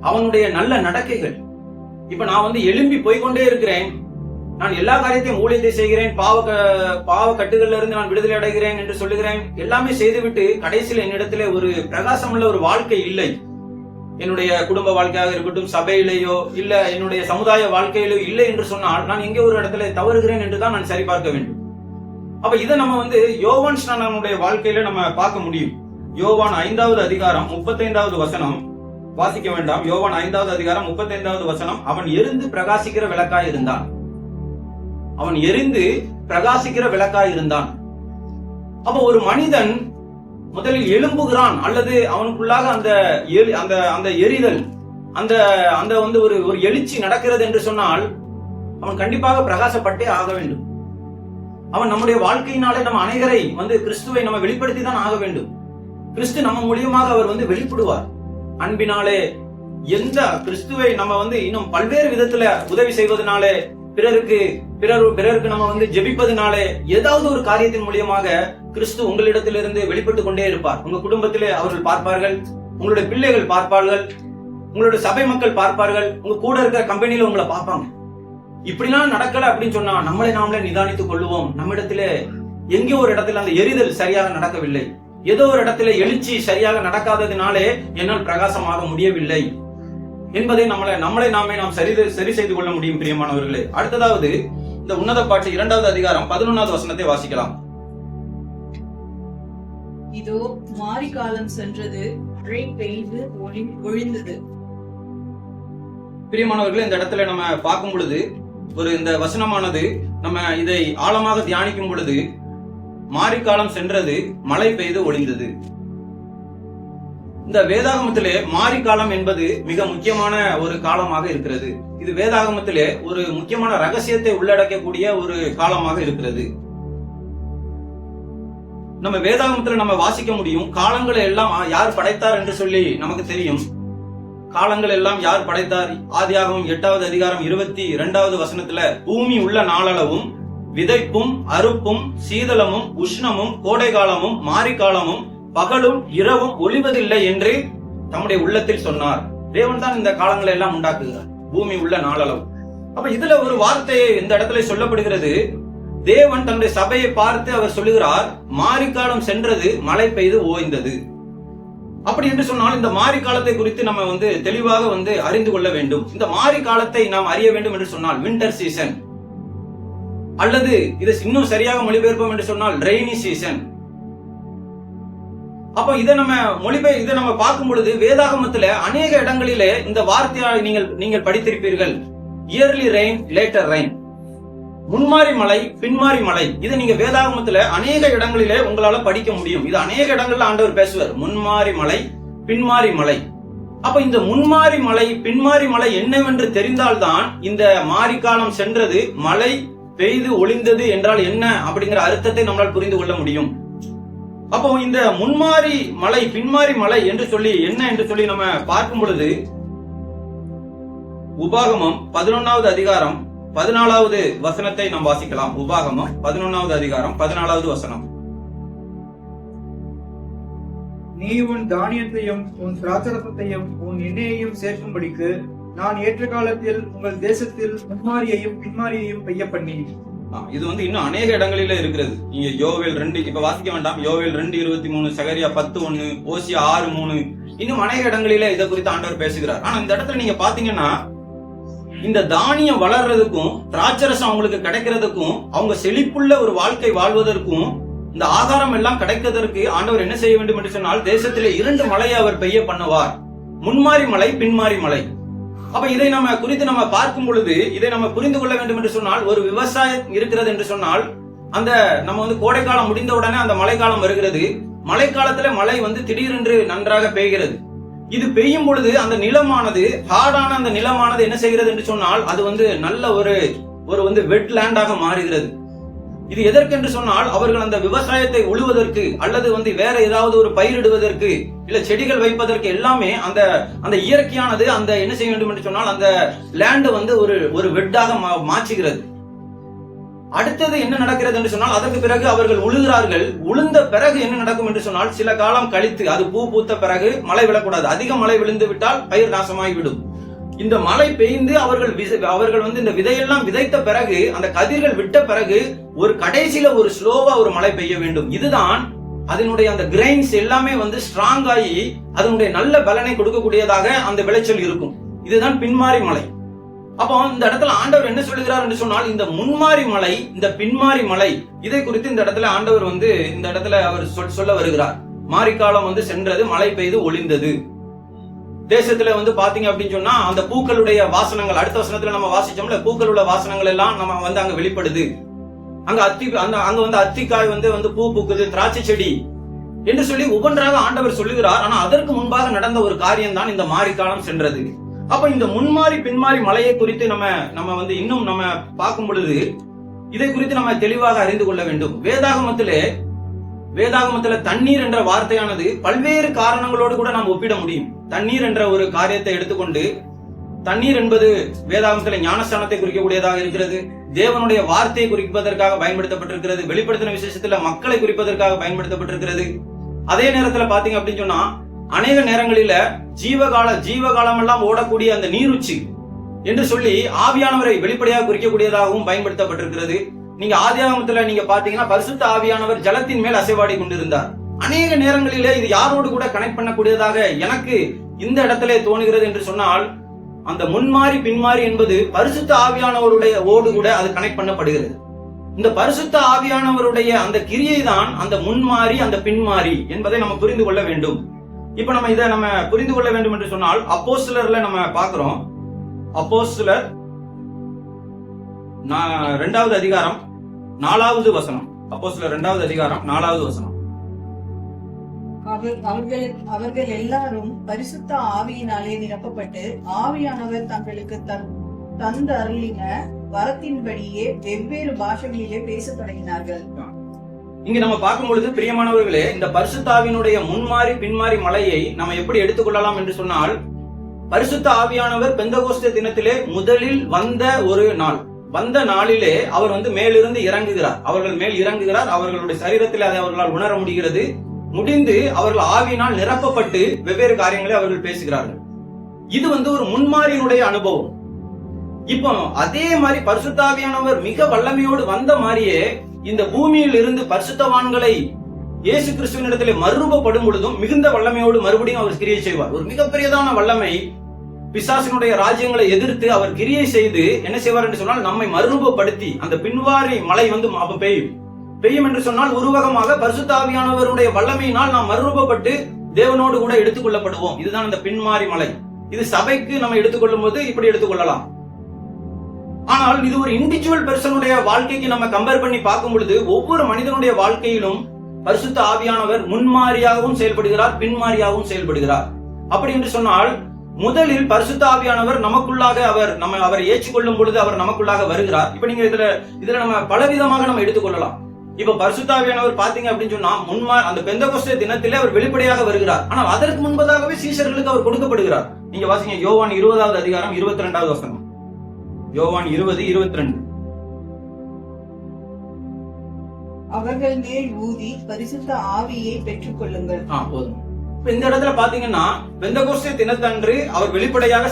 அவனுடைய நல்ல நடக்கைகள். இப்ப நான் எழும்பி போய்கொண்டே இருக்கிறேன், நான் எல்லா காரியத்தையும் ஊழியத்தை செய்கிறேன், பாவ கட்டுகள்ல இருந்து நான் விடுதலை அடைகிறேன் என்று சொல்லுகிறேன், எல்லாமே செய்துவிட்டு கடைசியில் என்னிடத்திலே ஒரு பிரகாசம் உள்ள ஒரு வாழ்க்கை இல்லை. என்னுடைய குடும்ப வாழ்க்கையாக இருக்கட்டும், சபையிலேயோ இல்ல என்னுடைய சமுதாய வாழ்க்கையிலோ இல்லை என்று சொன்னால் நான் எங்கே ஒரு இடத்துல தவறுகிறேன் என்றுதான் நான் சரி பார்க்க வேண்டும். அப்ப இதை நம்ம யோவான் ஸ்நானனுடைய வாழ்க்கையில நம்ம பார்க்க முடியும். யோவான் 5வது அதிகாரம் 35வது வசனம் வாசிக்க வேண்டாம். யோவான் 5வது அதிகாரம் 35வது வசனம், அவன் எரிந்து பிரகாசிக்கிற விளக்காய் இருந்தான். அவன் எரிந்து பிரகாசிக்கிற விளக்காய் இருந்தான். அப்ப ஒரு மனிதன் முதலில் எழும்புகிறான், அல்லது அவனுக்குள்ளாக அந்த எரிதல், அந்த ஒரு எழுச்சி நடக்கிறது என்று சொன்னால் அவன் கண்டிப்பாக பிரகாசப்பட்டே ஆக வேண்டும். அவன் நம்முடைய வாழ்க்கையினாலே நம்ம அனைவரை கிறிஸ்துவை நம்ம வெளிப்படுத்தி தான் ஆக வேண்டும். கிறிஸ்து நம்ம மூலியமாக அவர் வெளிப்படுவார். அன்பினாலே எந்த கிறிஸ்துவை நம்ம இன்னும் பல்வேறு விதத்துல உதவி செய்வதனாலே, பிறருக்கு நம்ம ஜெபிப்பதனாலே, ஏதாவது ஒரு காரியத்தின் மூலியமாக கிறிஸ்து உங்களிடத்திலிருந்து வெளிப்பட்டு கொண்டே இருப்பார். உங்க குடும்பத்திலே அவர்கள் பார்ப்பார்கள், உங்களுடைய பிள்ளைகள் பார்ப்பார்கள், உங்களுடைய சபை மக்கள் பார்ப்பார்கள், உங்க கூட இருக்கிற கம்பெனியில உங்களை பார்ப்பாங்க. இப்படிலாம் நடக்கல அப்படின்னு சொன்னா நம்மளை நாமளே நிதானித்துக் கொள்ளுவோம். நம்மிடத்திலே எங்கே ஒரு இடத்துல அந்த எரிதல் சரியாக நடக்கவில்லை, ஏதோ ஒரு இடத்துல எழுச்சி சரியாக நடக்காததினாலே என்னால் பிரகாசமாக முடியவில்லை என்பதை நம்மளை நாமே நாம் சரி செய்து கொள்ள முடியும். பிரியமானவர்களே, அடுத்ததாவது இந்த உன்னத பாட்டு 2வது அதிகாரம் 11வது வசனத்தை வாசிக்கலாம். இதோ மாரி காலம் சென்றது, மழை பெய்து ஒழிந்தது. பிரியமானவர்களே, இந்த இடத்துல நம்ம பார்க்கும் பொழுது இந்த வசனமானது நம்ம இதை ஆழமாக தியானிக்கும் பொழுது, மாரிக்காலம் சென்றது, மழை பெய்து ஒழிந்தது. இந்த வேதாகமத்திலே மாரிக்காலம் என்பது மிக முக்கியமான ஒரு காலமாக இருக்கிறது. இது வேதாகமத்திலே ஒரு முக்கியமான ரகசியத்தை உள்ளடக்கக்கூடிய ஒரு காலமாக இருக்கிறது. நம்ம வேதாகமத்துல நம்ம வாசிக்க முடியும், காலங்களை எல்லாம் யார் படைத்தார் என்று சொல்லி நமக்கு தெரியும். காலங்கள் எல்லாம் யார் படைத்தார்? ஆதியாகமம் 8வது அதிகாரம் 22வது வசனத்துல, பூமி உள்ள நாளளவும் விதைப்பும் அறுப்பும் சீதளமும் உஷ்ணமும் கோடை காலமும் மாரிக்காலமும் பகலும் இரவும் ஒளிவதில்லை என்று தம்முடைய உள்ளத்தில் சொன்னார். தேவன் தான் இந்த காலங்களை எல்லாம் உண்டாக்குகிறார், பூமி உள்ள நாளளவு. அப்ப இதுல ஒரு வார்த்தையை இந்த இடத்துல சொல்லப்படுகிறது. தேவன் தன்னுடைய சபையை பார்த்து அவர் சொல்லுகிறார், மாரிக்காலம் சென்றது, மழை பெய்து ஓய்ந்தது. அப்படி என்று சொன்னால் இந்த மாரி காலத்தை குறித்து நம்ம தெளிவாக அறிந்து கொள்ள வேண்டும். இந்த மாரி காலத்தை நாம் அறிய வேண்டும் என்று சொன்னால் வின்டர் சீசன், அல்லது இதை இன்னும் சரியாக மொழிபெயர்ப்போம் என்று சொன்னால் ரெய்னி சீசன். அப்ப இதை நம்ம பார்க்கும் பொழுது வேதாகமத்துல அநேக இடங்களிலே இந்த வார்த்தையை நீங்கள் படித்திருப்பீர்கள். இயர்லி ரெயின், லேட்டர் ரெயின், முன்மாரி மழை, பின்மாரி மழை. இதை நீங்க வேதாகமத்துல அநேக இடங்களிலே உங்களால படிக்க முடியும். இது அநேக இடங்கள்ல ஆண்டவர் பேசுவார், முன்மாரி மழை, பின்மாரி மழை. அப்ப இந்த முன்மாரி மழை, பின்மாரி மழை என்னவென்று தெரிந்தால்தான் இந்த மாரிக்காலம் சென்றது, மழை பெய்து ஒளிந்தது என்றால் என்ன அப்படிங்கிற அர்த்தத்தை நம்மளால் புரிந்து கொள்ள முடியும். அப்போ இந்த முன்மாரி மழை, பின்மாரி மழை என்று சொல்லி என்ன என்று சொல்லி நம்ம பார்க்கும் பொழுது, உபாகமம் 11வது அதிகாரம் 14வது வசனத்தை நாம் வாசிக்கலாம். உபாகமம் 11வது அதிகாரம் 14வது வசனம். நீ உன் தானியத்தையும் உன் திராட்சரசத்தையும் உன் எண்ணெயையும் சேர்க்கும்படிக்கு நான் ஏற்ற காலத்தில் உங்கள் தேசத்தில் முன்மாரியையும் பின்மாரியையும் பெய்ய பண்ணி. இது இன்னும் அநேக இடங்களில இருக்கிறது. நீங்க யோவேல் 2 இப்ப வாசிக்க வேண்டாம். யோவேல் 2:23, சகரியா 10:1, ஓசியா 6:3, இன்னும் அநேக இடங்களில இதை குறித்து ஆண்டவர் பேசுகிறார். ஆனா இந்த இடத்துல நீங்க பாத்தீங்கன்னா இந்த தானியம் வளர்றதுக்கும் திராட்சரசம் அவங்களுக்கு கிடைக்கிறதுக்கும் அவங்க செழிப்புள்ள ஒரு வாழ்க்கை வாழ்வதற்கும் இந்த ஆகாரம் எல்லாம் கிடைக்கிறதற்கு ஆண்டவர் என்ன செய்ய வேண்டும் என்று சொன்னால் தேசத்திலே 2 மழையை அவர் பெய்ய பண்ணுவார். முன்மாரி மழை, பின்மாரி மழை. அப்ப இதை நம்ம குறித்து நம்ம பார்க்கும் பொழுது இதை நம்ம புரிந்து கொள்ள வேண்டும் என்று சொன்னால், ஒரு விவசாயம் இருக்கிறது என்று சொன்னால் அந்த நம்ம கோடைக்காலம் முடிந்த உடனே அந்த மழைக்காலம் வருகிறது. மழைக்காலத்துல மழை திடீரென்று நன்றாக பெய்கிறது. இது பெய்யும் பொழுது அந்த நிலமானது ஹார்டான அந்த நிலமானது என்ன செய்கிறது என்று சொன்னால் அது நல்ல ஒரு வெட் லேண்டாக மாறுகிறது. இது எதற்கென்று சொன்னால் அவர்கள் அந்த விவசாயத்தை உழுவதற்கு அல்லது வேற ஏதாவது ஒரு பயிரிடுவதற்கு இல்ல செடிகள் வைப்பதற்கு எல்லாமே அந்த இயற்கையானது அந்த என்ன செய்ய வேண்டும் என்று சொன்னால் அந்த லேண்ட் ஒரு வெட்டாக மாற்றுகிறது. அடுத்தது என்ன நடக்கிறது என்று சொன்னால் அதற்கு பிறகு அவர்கள் உழுகிறார்கள். உளுந்த பிறகு என்ன நடக்கும் என்று சொன்னால் சில காலம் கழித்து அது பூ பூத்த பிறகு மழை விழக்கூடாது. அதிக மழை விழுந்து விட்டால் பயிர் நாசமாகிவிடும். இந்த மழை பெய்ந்து அவர்கள் இந்த விதையெல்லாம் விதைத்த பிறகு அந்த கதிர்கள் விட்ட பிறகு ஒரு கடைசியில ஒரு ஸ்லோவா ஒரு மழை பெய்ய வேண்டும். இதுதான் அதனுடைய அந்த கிரெயின்ஸ் எல்லாமே ஸ்ட்ராங் ஆகி அதனுடைய நல்ல பலனை கொடுக்கக்கூடியதாக அந்த விளைச்சல் இருக்கும். இதுதான் பின்மாரி மழை. அப்போ இந்த இடத்துல ஆண்டவர் என்ன சொல்லுகிறார் என்று சொன்னால் இந்த முன்மாரி மழை, இந்த பின்மாரி மழை, இதை குறித்து இந்த இடத்துல ஆண்டவர் இந்த இடத்துல அவர் சொல்ல வருகிறார். மாரிக்காலம் சென்றது, மழை பெய்து ஒளிந்தது. தேசத்துல பாத்தீங்க அப்படின்னு சொன்னா அந்த பூக்களுடைய வாசனங்கள் அடுத்த வசனத்துல நம்ம வாசிச்சோம்ல, பூக்களுடைய வாசனங்கள் எல்லாம் நம்ம அங்க வெளிப்படுது. அங்க அத்திக்காய் பூ பூக்குது, திராட்சை செடி என்று சொல்லி ஒவ்வொன்றாக ஆண்டவர் சொல்லுகிறார். ஆனா அதற்கு முன்பாக நடந்த ஒரு காரியம் தான் இந்த மாரிக்காலம் சென்றது. அப்ப இந்த முன்மாரி பின்மாரி மலையை குறித்து நம்ம இன்னும் நம்ம பார்க்கும் பொழுது இதை குறித்து நம்ம தெளிவாக அறிந்து கொள்ள வேண்டும். வேதாகமத்துல தண்ணீர் என்ற வார்த்தையானது பல்வேறு காரணங்களோடு கூட நாம் ஒப்பிட முடியும். தண்ணீர் என்ற ஒரு காரியத்தை எடுத்துக்கொண்டு தண்ணீர் என்பது வேதாகமத்துல ஞானஸ்தானத்தை குறிக்கக்கூடியதாக இருக்கிறது. தேவனுடைய வார்த்தையை குறிப்பதற்காக பயன்படுத்தப்பட்டிருக்கிறது. வெளிப்படுத்தின விசேஷத்துல மக்களை குறிப்பதற்காக பயன்படுத்தப்பட்டிருக்கிறது. அதே நேரத்துல பாத்தீங்க அப்படின்னு சொன்னா அநேக நேரங்களில ஜீவகாலம் எல்லாம் ஓடக்கூடிய அந்த நீருச்சி என்று சொல்லி ஆவியானவரை வெளிப்படையாக குறிக்கக்கூடியதாகவும் பயன்படுத்தப்பட்டிருக்கிறது. நீங்க ஆதியாகமத்துல நீங்க பாத்தீங்கன்னா பரிசுத்த ஆவியானவர் ஜலத்தின் மேல் அசைவாடி கொண்டிருந்தார். அநேக நேரங்களிலே இது யாரோடு கூட கனெக்ட் பண்ணக்கூடியதாக எனக்கு இந்த இடத்திலே தோணுகிறது என்று சொன்னால் அந்த முன்மாரி பின்மாரி என்பது பரிசுத்த ஆவியானவருடைய ஓடு கூட அது கனெக்ட் பண்ணப்படுகிறது. இந்த பரிசுத்த ஆவியானவருடைய அந்த கிரியை தான் அந்த முன்மாரி அந்த பின்மாரி என்பதை நம்ம புரிந்து கொள்ள வேண்டும். இப்ப நம்ம இதை புரிந்து கொள்ள வேண்டும் என்று சொன்னால் அப்போஸ்தலர்ல நம்ம பார்க்கிறோம். அப்போஸ்தலர் 2வது அதிகாரம் 4வது வசனம். அப்போஸ்தலர் 2வது அதிகாரம் 4வது வசனம். அவர்கள் எல்லாரும் பரிசுத்த ஆவியினாலே நிரப்பப்பட்டு ஆவியானவர் தங்களுக்கு தந்து அருளின வரத்தின்படியே வெவ்வேறு பாஷைகளிலே பேசத் தொடங்கினார்கள். இங்க நம்ம பார்க்கும் பொழுது பிரியமானவர்களே, இந்த பரிசுத்த ஆவியினுடைய முன்மாரி பின்மாரி மலையை நம்ம எப்படி எடுத்துக்கொள்ளலாம் என்று சொன்னால், பரிசுத்த ஆவியானவர் பெந்தகோஸ்தே தினத்திலே முதலில் வந்த ஒரு நாள், வந்த நாளிலே அவர் மேலிருந்து இறங்குகிறார். அவர்கள் மேல் இறங்குகிறார். அவர்களுடைய சரீரத்தில் அதை அவர்களால் உணர முடிகிறது. முடிந்து அவர்கள் ஆவியினால் நிரப்பப்பட்டு வெவ்வேறு காரியங்களை அவர்கள் பேசுகிறார்கள். இது ஒரு முன்மாரியினுடைய அனுபவம். இப்போ அதே மாதிரி பரிசுத்த ஆவியானவர் மிக வல்லமையோடு வந்த மாதிரியே இந்த பூமியில் இருந்து பரிசுத்தவான்களை இயேசு கிறிஸ்துவினிடத்திலே மறுரூபப்படும் பொழுதும் மிகுந்த வல்லமையோடு மறுபடியும் அவர் கிரியை செய்வார். ஒரு மிகப்பெரியதான வல்லமை பிசாசினுடைய ராஜ்யங்களை எதிர்த்து அவர் கிரியை செய்து என்ன செய்வார் என்று சொன்னால் நம்மை மறுரூபப்படுத்தி அந்த பின்வாரி மழை பெய்யும் என்று சொன்னால் உருவகமாக பரிசுத்த ஆவியானவருடைய வல்லமையினால் நாம் மறுரூபப்பட்டு தேவனோடு கூட எடுத்துக் கொள்ளப்படுவோம். இதுதான் அந்த பின்மாரி மலை. இது சபைக்கு நம்ம எடுத்துக்கொள்ளும் போது இப்படி எடுத்துக்கொள்ளலாம். ஆனால் இது ஒரு இண்டிவிஜுவல் பெர்சனுடைய வாழ்க்கைக்கு நம்ம கம்பேர் பண்ணி பார்க்கும் பொழுது ஒவ்வொரு மனிதனுடைய வாழ்க்கையிலும் பரிசுத்த ஆவியானவர் முன்மாரியாகவும் செயல்படுகிறார், பின்மாரியாகவும் செயல்படுகிறார். அப்படி என்று சொன்னால் முதலில் பரிசுத்த ஆவியானவர் நமக்குள்ளாக அவரை ஏற்றுக்கொள்ளும் பொழுது அவர் நமக்குள்ளாக வருகிறார். இப்ப நீங்க இதுல நம்ம பலவிதமாக நம்ம எடுத்துக்கொள்ளலாம். இப்ப பரிசுத்த ஆவியானவர் பாத்தீங்க அப்படின்னு சொன்னா அந்த பெந்தெகோஸ்தே தினத்திலே அவர் வெளிப்படையாக வருகிறார். ஆனால் அதற்கு முன்பதாகவே சீஷர்களுக்கு அவர் கொடுக்கப்படுகிறார். நீங்க வாசிங்க யோவான் 20வது அதிகாரம் 22வது வசனம். யோவான் 20:22. அவர்கள் மேல் ஊதி பரிசுத்த ஆவியை பெற்றுக் கொள்ளுங்கள். போதும். இப்ப இந்த இடத்துல பாத்தீங்கன்னா பெந்தெகோஸ்தே தினத்தன்று அவர் வெளிப்படையாக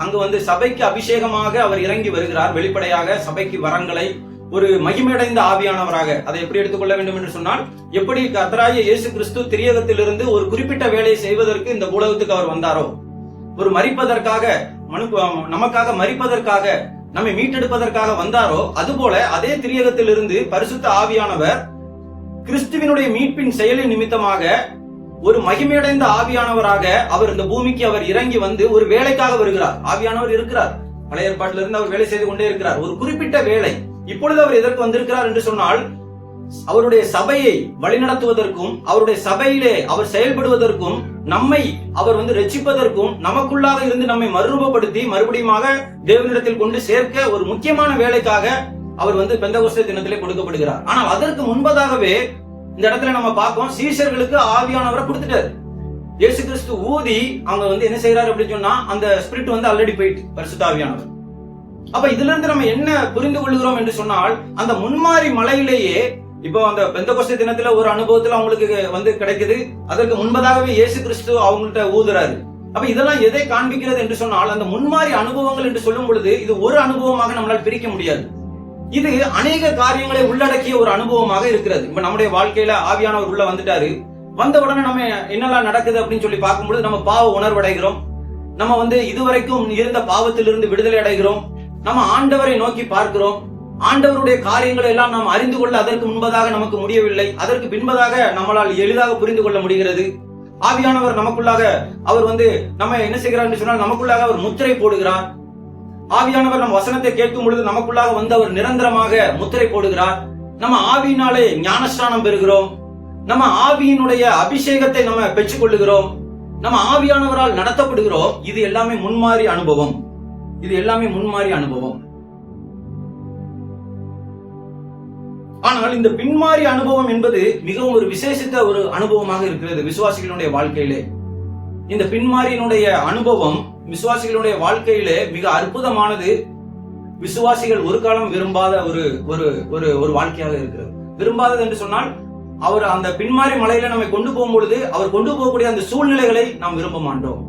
அங்கு வந்து சபைக்கு அபிஷேகமாக அவர் இறங்கி வருகிறார். வெளிப்படையாக சபைக்கு வரங்களை ஒரு மகிமையடைந்த ஆவியானவராக அதை எப்படி எடுத்துக்கொள்ள வேண்டும் என்று சொன்னால், எப்படி கர்த்தராகிய இயேசு கிறிஸ்து திரியகத்திலிருந்து ஒரு குறிப்பிட்ட வேலையை செய்வதற்கு இந்த உலகத்துக்கு அவர் வந்தாரோ, ஒரு மரிப்பதற்காக நமக்காக மரிப்பதற்காக நம்மை மீட்டெடுப்பதற்காக வந்தாரோ, அதுபோல அதே திரியகத்திலிருந்து பரிசுத்த ஆவியானவர் கிறிஸ்துவினுடைய மீட்பின் செயலின் நிமித்தமாக ஒரு மகிமையடைந்த ஆவியானவராக அவர் இந்த பூமிக்கு அவர் இறங்கி வந்து ஒரு வேலைக்காக வருகிறார். ஆவியானவர் இருக்கிறார், பழைய ஏற்பாட்டிலிருந்து அவர் வேலை செய்து கொண்டே இருக்கிறார், ஒரு குறிப்பிட்ட வேலை. இப்பொழுது அவர் எதற்கு வந்திருக்கிறார் என்று சொன்னால், அவருடைய சபையை வழிநடத்துவதற்கும் அவருடைய சபையிலே அவர் செயல்படுவதற்கும் நம்மை அவர் வந்து ரட்சிப்பதற்கும் நமக்குள்ளாக இருந்து நம்மை மறுரூபப்படுத்தி மறுபடியும் தேவனிடத்தில் கொண்டு சேர்க்க ஒரு முக்கியமான வேலைக்காக அவர் வந்து பெந்தெகோஸ்தே தினத்திலே கொடுக்கப்படுகிறார். ஆனால் அதற்கு முன்பதாகவே இந்த இடத்துல நம்ம பார்ப்போம், சீஷர்களுக்கு ஆவியானவரை கொடுத்துட்டாரு. இயேசு கிறிஸ்து ஊதி அவங்க வந்து என்ன செய்யறாரு அப்படின்னு சொன்னா, அந்த ஸ்பிரிட் வந்து ஆல்ரெடி போயிட்டு பரிசுத்த ஆவியானவர். அப்ப இதுல இருந்து நம்ம என்ன புரிந்து கொள்கிறோம் என்று சொன்னால், அந்த முன்மாறி மலையிலேயே இப்போ அந்த பெந்தெகோஸ்தே தினத்துல ஒரு அனுபவத்துல அவங்களுக்கு வந்து கிடைக்குது. அதற்கு முன்பதாகவே இயேசு கிறிஸ்து அவங்கள்ட்ட ஊதுறாரு. அப்ப இதெல்லாம் எதை காண்பிக்கிறது என்று சொன்னால், அந்த முன்மாறி அனுபவங்கள் என்று சொல்லும் பொழுது இது ஒரு அனுபவமாக நம்மளால் பிரிக்க முடியாது. இது அநேக காரியங்களை உள்ளடக்கிய ஒரு அனுபவமாக இருக்கிறது. இப்ப நம்முடைய வாழ்க்கையில ஆவியானவர் உள்ள வந்துட்டாரு. வந்த உடனே நம்ம என்னெல்லாம் நடக்குது அப்படின்னு சொல்லி பார்க்கும்போது, நம்ம பாவ உணர்வடைகிறோம். நம்ம வந்து இதுவரைக்கும் இருந்த பாவத்திலிருந்து விடுதலை அடைகிறோம். நம்ம ஆண்டவரை நோக்கி பார்க்கிறோம். ஆண்டவருடைய காரியங்களை எல்லாம் நாம் அறிந்து கொள்ள அதற்கு முன்பதாக நமக்கு முடியவில்லை. அதற்கு பின்பதாக நம்மளால் எளிதாக புரிந்து கொள்ள முடிகிறது. ஆவியானவர் நமக்குள்ளாக அவர் வந்து நம்ம என்ன செய்கிறார் என்று சொன்னால், நமக்குள்ளாக அவர் முத்திரை போடுகிறார். ஆவியானவர் நம்ம வசனத்தை கேட்கும் பொழுது நமக்குள்ளாக வந்து அவர் நிரந்தரமாக முத்திரை போடுகிறார். நம்ம ஆவியினாலே ஞானஸ்நானம் பெறுகிறோம். நம்ம ஆவியினுடைய அபிஷேகத்தை நம்ம பெற்றுக் கொள்ளுகிறோம். நம்ம ஆவியானவரால் நடத்தப்படுகிறோம். இது எல்லாமே முன்மாறி அனுபவம். இது எல்லாமே முன்மாறி அனுபவம். ஆனால் இந்த பின்மாறி அனுபவம் என்பது மிகவும் ஒரு விசேஷித்த ஒரு அனுபவமாக இருக்கிறது விசுவாசிகளுடைய வாழ்க்கையிலே. இந்த பின்மாறியினுடைய அனுபவம் விசுவாசிகளுடைய வாழ்க்கையிலே மிக அற்புதமானது. விசுவாசிகள் ஒரு காலம் விரும்பாத ஒரு வாழ்க்கையாக இருக்கிறது. விரும்பாதது என்று சொன்னால், அவர் அந்த பின்மாறி மலையில நம்மை கொண்டு போகும் பொழுது அவர் கொண்டு போகக்கூடிய அந்த சூழ்நிலைகளை நாம் விரும்ப மாட்டோம்.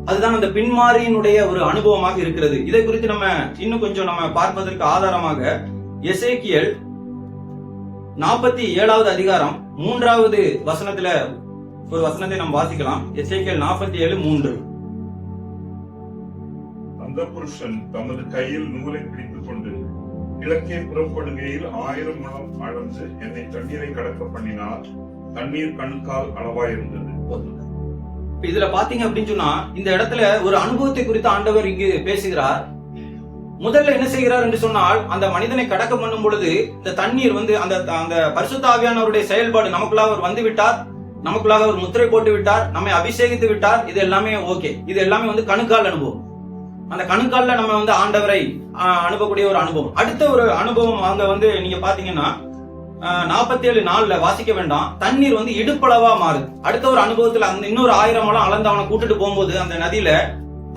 அதுதான் அந்த பின்மாறியினுடைய ஒரு அனுபவமாக இருக்கிறது. இதை குறித்து நம்ம இன்னும் கொஞ்சம் நம்ம பார்ப்பதற்கு ஆதாரமாக எசேக்கியேல் 47வது அதிகாரம் 3வது வசனத்துல ஒரு வசனத்தை நாம் வாசிக்கலாம். எசேக்கியேல் 47:3. அந்த புருஷன் தமது கையில் நூலை பிடித்துக் கொண்டு கிழக்கே புறப்படுகையில் 1000 முழம் அளந்து என்னை தண்ணீரை கடக்க பண்ணினார். தண்ணீர் கண்கால் அளவாயிருந்தது. இதுல பாத்தீங்க அப்படின்னு சொன்னா, இந்த இடத்துல ஒரு அனுபவத்தை குறித்து ஆண்டவர் இங்கு பேசுகிறார். முதல்ல என்ன செய்கிறார் என்று சொன்னால், அந்த மனிதனை கடக்க பண்ணும் பொழுது இந்த தண்ணீர் வந்து அந்த பரிசுத்த ஆவியானவருடைய செயல்பாடு நமக்குள்ளாக அவர் வந்து விட்டார். நமக்குள்ளாக அவர் முத்திரை போட்டு விட்டார். நம்மை அபிஷேகித்து விட்டார். இது எல்லாமே ஓகே. இது எல்லாமே வந்து கணுக்கால் அனுபவம். அந்த கணுக்கால்ல நம்ம வந்து ஆண்டவரை அனுப்பக்கூடிய ஒரு அனுபவம். அடுத்த ஒரு அனுபவம் அங்க வந்து நீங்க பாத்தீங்கன்னா 47:4 வாசிக்க வேண்டாம். தண்ணீர் வந்து இடுப்பளவா மாறுது. அடுத்த ஒரு அனுபவத்துல அந்த இன்னொரு 1000 முழம் அளந்து அவனை கூட்டிட்டு போகும்போது அந்த நதியில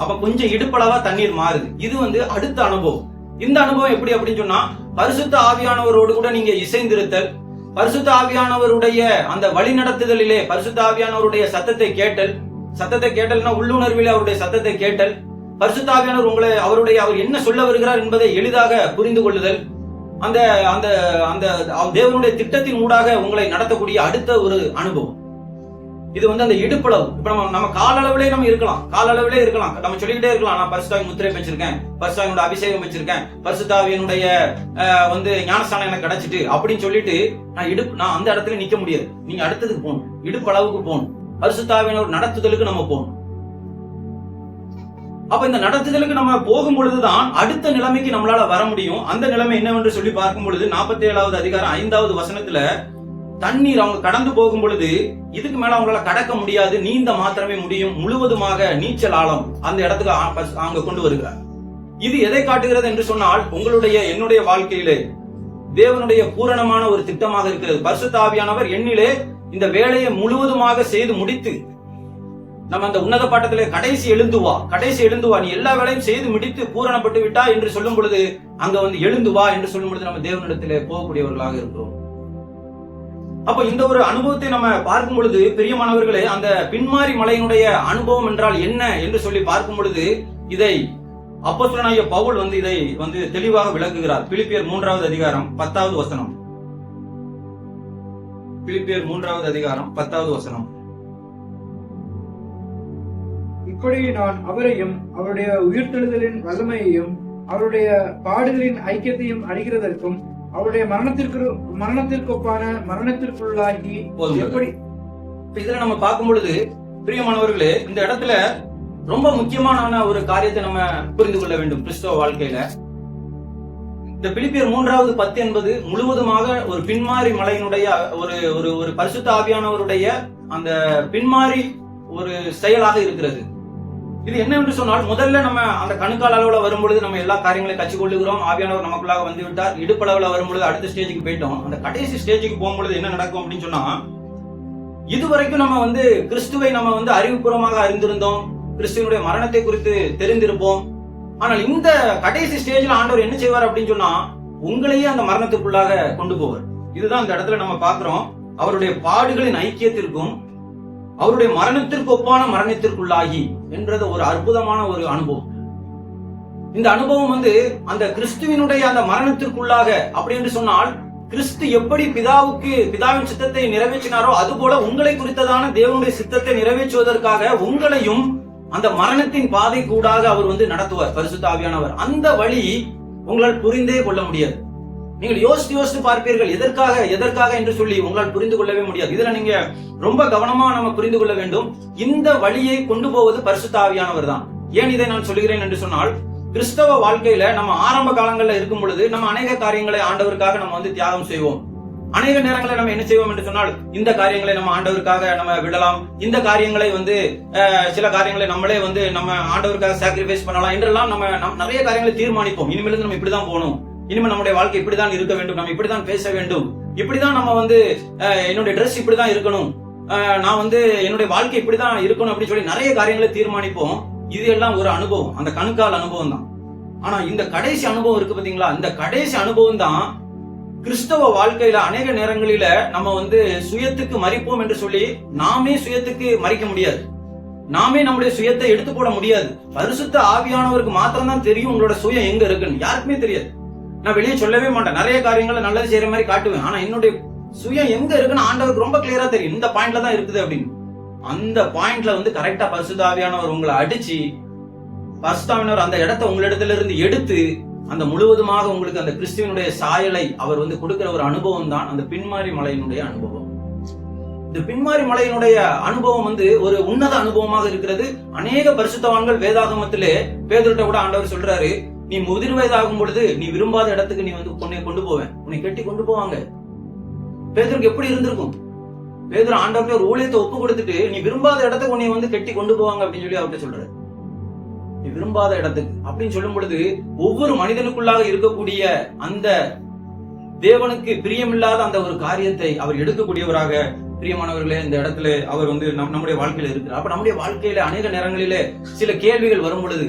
அப்ப கொஞ்சம் இடுப்பளவா தண்ணீர் மாறுது. இது வந்து அடுத்த அனுபவம். இந்த அனுபவம் எப்படி அப்படின்னு சொன்னா, பரிசுத்த ஆவியானவரோடு கூட நீங்க இசைந்திருத்தல், பரிசுத்த ஆவியானவருடைய அந்த வழி நடத்துதலிலே பரிசுத்த ஆவியானவருடைய சத்தத்தை கேட்டல்னா உள்ளுணர்விலே அவருடைய சத்தத்தை கேட்டல், பரிசுத்த ஆவியானவர் உங்களை அவர் என்ன சொல்ல வருகிறார் என்பதை எளிதாக புரிந்து கொள்ளுதல், அந்த அந்த அந்த தேவனுடைய திட்டத்தின் ஊடாக உங்களை நடத்தக்கூடிய அடுத்த ஒரு அனுபவம். இது வந்து அந்த இடுப்பளவு. இப்ப நம்ம காலளவிலே நம்ம இருக்கலாம், நம்ம சொல்லிக்கிட்டே இருக்கலாம், நான் பரிசுத்தாவின் முத்திரை வச்சிருக்கேன், பரிசுத்தாவினுடைய அபிஷேகம் வச்சிருக்கேன், பரிசுத்தாவினுடைய வந்து ஞானஸ்தானம் எனக்கு கிடைச்சிட்டு அப்படின்னு சொல்லிட்டு நான் அந்த இடத்துல நிக்க முடியாது. நீங்க அடுத்ததுக்கு போகணும், இடுப்பளவுக்கு போகணும், பரிசுத்தாவின் நடத்துதலுக்கு நம்ம போகணும். அப்ப இந்த நடத்துதலுக்கு நம்ம போகும் பொழுதுதான் அடுத்த நிலைமைக்கு நம்மளால வர முடியும். அந்த நிலைமை என்னவென்று சொல்லி பார்க்கும் பொழுது 47வது அதிகாரம் 5வது வசனத்துல, தண்ணீர் அவங்க கடந்து போகும் பொழுது இதுக்கு மேல அவங்களால கடக்க முடியாது, நீந்த மாத்திரமே முடியும், முழுவதுமாக நீச்சல் ஆழம் அந்த இடத்துக்கு அவங்க கொண்டு வருகிறார். இது எதை காட்டுகிறது என்று சொன்னால், என்னுடைய வாழ்க்கையிலே தேவனுடைய பூரணமான ஒரு திட்டமாக இருக்கிறது. பரிசுத்த ஆவியானவர் என்னிலே இந்த வேலையை முழுவதுமாக செய்து முடித்து, நம்ம அந்த உன்னத பாட்டத்திலே கடைசி எழுந்து வா, நீ எல்லா வேலையும் செய்து முடித்து பூரணப்பட்டு விட்டா என்று சொல்லும் பொழுது, அங்க வந்து எழுந்து வா என்று சொல்லும் பொழுது நம்ம தேவனிடத்திலே போகக்கூடியவர்களாக இருக்கிறோம். அப்ப இந்த ஒரு அனுபவத்தை நம்ம பார்க்கும் பொழுது பிரியமானவர்களே, அந்த பின்மாரி மலையினுடைய அனுபவம் என்றால் என்ன என்று சொல்லி பார்க்கும் பொழுது, இதை அப்போஸ்தலனாகிய பவுல் வந்து இதை வந்து தெளிவாக விளக்குகிறார். பிலிப்பியர் 3வது அதிகாரம் 10வது வசனம். பிலிப்பியர் 3வது அதிகாரம் 10வது வசனம். இப்படி நான் அவரையும் அவருடைய உயிர்த்தெழுதலின் வல்லமையையும் அவருடைய பாடுகளின் ஐக்கியத்தையும் அறிகிறதற்கும் அவருடைய மரணத்திற்கொப்பான மரணத்திற்குள்ளாகி எப்படி. இதுல நம்ம பார்க்கும் பொழுது பிரியமானவர்களே, இந்த இடத்துல ரொம்ப முக்கியமான ஒரு காரியத்தை நம்ம புரிந்து கொள்ள வேண்டும் கிறிஸ்தவ வாழ்க்கையில. இந்த பிலிப்பியர் 3வது 10 என்பது முழுவதுமாக ஒரு பின்மாரி மலையினுடைய ஒரு பரிசுத்த ஆவியானவருடைய அந்த பின்மாரி ஒரு செயலாக இருக்கிறது. இது என்னவென்று சொன்னால், முதல்ல நம்ம அந்த கணுக்கால் அளவுல வரும்பொழுது நம்ம எல்லா காரியங்களையும் கட்சி கொள்ளுகிறோம், ஆவியானவர் நமக்குள்ளாக வந்து விட்டார். இடுப்பளவுல வரும்பொழுது அடுத்த ஸ்டேஜுக்கு போயிட்டோம். அந்த கடைசி ஸ்டேஜுக்கு போகும்பொழுது என்ன நடக்கும் அப்படின்னு சொன்னா, இதுவரைக்கும் நம்ம வந்து கிறிஸ்துவை நம்ம வந்து அறிவுபூர்வமாக அறிந்திருந்தோம், கிறிஸ்துவனுடைய மரணத்தை குறித்து தெரிந்திருப்போம். ஆனால் இந்த கடைசி ஸ்டேஜ்ல ஆண்டவர் என்ன செய்வார் அப்படின்னு சொன்னா, உங்களையே அந்த மரணத்துக்குள்ளாக கொண்டு போவார். இதுதான் இந்த இடத்துல நம்ம பார்க்கிறோம். அவருடைய பாடுகளின் ஐக்கியத்திற்கும் அவருடைய மரணத்திற்கு ஒப்பான மரணத்திற்குள்ளாகி என்றது ஒரு அற்புதமான ஒரு அனுபவம். இந்த அனுபவம் வந்து அந்த கிறிஸ்துவினுடைய அந்த மரணத்திற்குள்ளாக, அப்படி என்று சொன்னால், கிறிஸ்து எப்படி பிதாவின் சித்தத்தை நிறைவேற்றினாரோ அதுபோல உங்களை குறித்ததான தேவனுடைய சித்தத்தை நிறைவேற்றுவதற்காக உங்களையும் அந்த மரணத்தின் பாதை கூடாக அவர் வந்து நடத்துவார் பரிசுத்த ஆவியானவர். அந்த வழி உங்களால் புரிந்தே கொள்ள முடியாது. நீங்கள் யோசித்து பார்ப்பீர்கள், எதற்காக என்று சொல்லி உங்களால் புரிந்து கொள்ளவே முடியாது. இதுல நீங்க ரொம்ப கவனமா நம்ம புரிந்து கொள்ள வேண்டும். இந்த வழியை கொண்டு போவது பரிசுத்த ஆவியானவர் தான். ஏன் இதை நான் சொல்கிறேன் என்று சொன்னால், கிறிஸ்தவ வாழ்க்கையில நம்ம ஆரம்ப காலங்கள்ல இருக்கும் பொழுது நம்ம அநேக காரியங்களை ஆண்டவருக்காக நம்ம வந்து தியாகம் செய்வோம். அநேக நேரங்களில் நம்ம என்ன செய்வோம் என்று சொன்னால், இந்த காரியங்களை நம்ம ஆண்டவருக்காக நம்ம விடலாம், இந்த காரியங்களை வந்து சில காரியங்களை நம்மளே வந்து நம்ம ஆண்டவருக்காக சாக்ரிஃபைஸ் பண்ணலாம் என்றெல்லாம் நம்ம நிறைய காரியங்களை தீர்மானிப்போம். இனிமேல் நம்ம இப்படிதான் போகணும், இனிமேல் நம்முடைய வாழ்க்கை இப்படிதான் இருக்க வேண்டும், நம்ம இப்படிதான் பேச வேண்டும், இப்படிதான் நம்ம வந்து என்னுடைய ட்ரெஸ் இப்படிதான் இருக்கணும், நான் வந்து என்னுடைய வாழ்க்கை இப்படிதான் இருக்கணும் அப்படின்னு சொல்லி நிறைய காரியங்களை தீர்மானிப்போம். இது எல்லாம் ஒரு அனுபவம், அந்த கணுக்கால் அனுபவம் தான். ஆனா இந்த கடைசி அனுபவம் இருக்கு பாத்தீங்களா, இந்த கடைசி அனுபவம் தான் கிறிஸ்தவ வாழ்க்கையில அநேக நேரங்களில நம்ம வந்து சுயத்துக்கு மறிப்போம் என்று சொல்லி நாமே சுயத்துக்கு மறிக்க முடியாது, நாமே நம்முடைய சுயத்தை எடுத்து போட முடியாது. பரிசுத்த ஆவியானவருக்கு மாத்திரம் தான் தெரியும் உங்களோட சுயம் எங்க இருக்குன்னு, யாருக்குமே தெரியாது. நான் வெளியே சொல்லவே மாட்டேன், நிறைய காரியங்களை நல்லது செய்யற மாதிரி காட்டுவேன். ஆனா என்னுடைய சுயம் எங்க இருக்குன்னு ஆண்டவருக்கு ரொம்ப கிளியரா தெரியும், இந்த பாயிண்ட்ல தான் இருக்குது அப்படின்னு. அந்த பாயிண்ட்ல வந்து கரெக்டா பரிசுத்த ஆவியானவர் உங்களை அடிச்சு, பரிசுத்த ஆவியானவர் அந்த இடத்தை உங்களிடத்துல இருந்து எடுத்து அந்த முழுவதுமாக உங்களுக்கு அந்த கிறிஸ்துவனுடைய சாயலை அவர் வந்து கொடுக்கிற ஒரு அனுபவம் தான் அந்த பின்மாரி மலையினுடைய அனுபவம். இந்த பின்மாரி மலையினுடைய அனுபவம் வந்து ஒரு உன்னத அனுபவமாக இருக்கிறது. அநேக பரிசுத்தவான்கள் வேதாகமத்திலே பேதுருட்ட கூட ஆண்டவர் சொல்றாரு, நீ முதிர் வயதாகும் பொழுது நீ விரும்பாத இடத்துக்கு நீ வந்து உன்னை கொண்டு போவேன், உன்னை கட்டி கொண்டு போவாங்க. பேதுருக்கு எப்படி இருந்திருக்கும்? பேதுரு ஆண்டவர்கிட்ட ஒரு ஊழியத்தை ஒப்பு கொடுத்துட்டு நீ விரும்பாத இடத்துக்கு உன்னை வந்து கட்டி கொண்டு போவாங்க அப்படின்னு சொல்லி அவர்கிட்ட சொல்றாரு. நீ விரும்பாத இடத்துக்கு அப்படின்னு சொல்லும் பொழுது ஒவ்வொரு மனிதனுக்குள்ளாக இருக்கக்கூடிய அந்த தேவனுக்கு பிரியமில்லாத அந்த ஒரு காரியத்தை அவர் எடுக்கக்கூடியவராக, பிரியமானவர்களே, இந்த இடத்துல அவர் வந்து நம்முடைய வாழ்க்கையில இருக்கிறார். அப்ப நம்முடைய வாழ்க்கையில அநேக நேரங்களிலே சில கேள்விகள் வரும் பொழுது,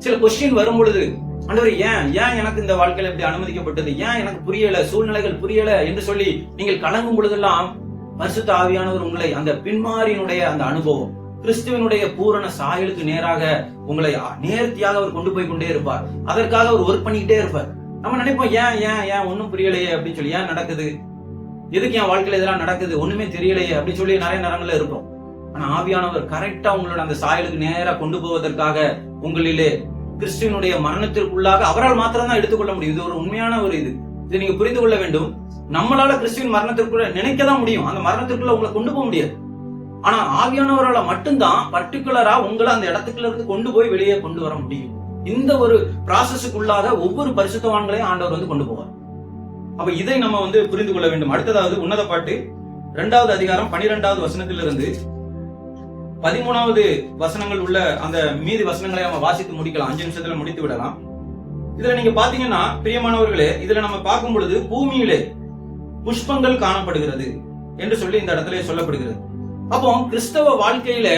சில கொஸ்டின் வரும் பொழுது, ஆண்டவர் ஏன் எனக்கு இந்த வாழ்க்கையில இப்படி அனுமதிக்கப்பட்டது, ஏன் எனக்கு புரியல, சூழ்நிலைகள் புரியல என்று சொல்லி நீங்கள் கலங்கும் பொழுதெல்லாம் பரிசுத்த ஆவியானவர் உங்களை அந்த பின்மாரியினுடைய அந்த அனுபவம், கிறிஸ்துவனுடைய பூரண சாயலுக்கு நேராக உங்களை நேர்த்தியாக அவர் கொண்டு போய் கொண்டே இருப்பார். அதற்காக அவர் ஒர்க் பண்ணிக்கிட்டே இருப்பார். நம்ம நினைப்போம், ஏன் ஒன்னும் புரியலையே அப்படின்னு சொல்லி, ஏன் நடக்குது, எதுக்கு என் வாழ்க்கையில இதெல்லாம் நடக்குது, ஒண்ணுமே தெரியலையே அப்படின்னு சொல்லி நிறைய நேரங்கள்ல இருப்போம். ஆனா ஆவியானவர் கரெக்டா உங்களோட அந்த சாயலுக்கு நேரா கொண்டு போவதற்காக உங்களிலே கிறிஸ்துவனுடைய மரணத்திற்குள்ளாக அவரால் மாத்திரம் தான் எடுத்துக்கொள்ள முடியும். இது ஒரு உண்மையான ஒரு இதை நீங்க புரிந்து கொள்ள வேண்டும். நம்மளால கிறிஸ்துவின் மரணத்திற்குள்ள நினைக்கதான் முடியும், அந்த மரணத்திற்குள்ள உங்களை கொண்டு போக முடியாது. ஆனா ஆவியானவரால மட்டும்தான் பர்டிகுலரா உங்களை அந்த இடத்துக்குள்ள இருந்து கொண்டு போய் வெளியே கொண்டு வர முடியும். இந்த ஒரு ப்ராசஸுக்குள்ளாக ஒவ்வொரு பரிசுத்தவான்களையும் ஆண்டவர் வந்து கொண்டு போவார். அப்ப இதை நம்ம வந்து புரிந்து கொள்ள வேண்டும். அடுத்ததாவது உன்னத பாட்டு 2வது அதிகாரம் 12வது வசனத்திலிருந்து 13வது வசனங்கள் உள்ள அந்த மீதி வசனங்களை நம்ம வாசித்து முடிக்கலாம், 5 நிமிஷத்துல முடித்து விடலாம். இதுல நீங்க பாத்தீங்கன்னா பிரியமானவர்களே, இதுல நம்ம பார்க்கும் பொழுது பூமியிலே புஷ்பங்கள் காணப்படுகிறது என்று சொல்லி இந்த இடத்துல சொல்லப்படுகிறது. அப்போ கிறிஸ்தவ வாழ்க்கையில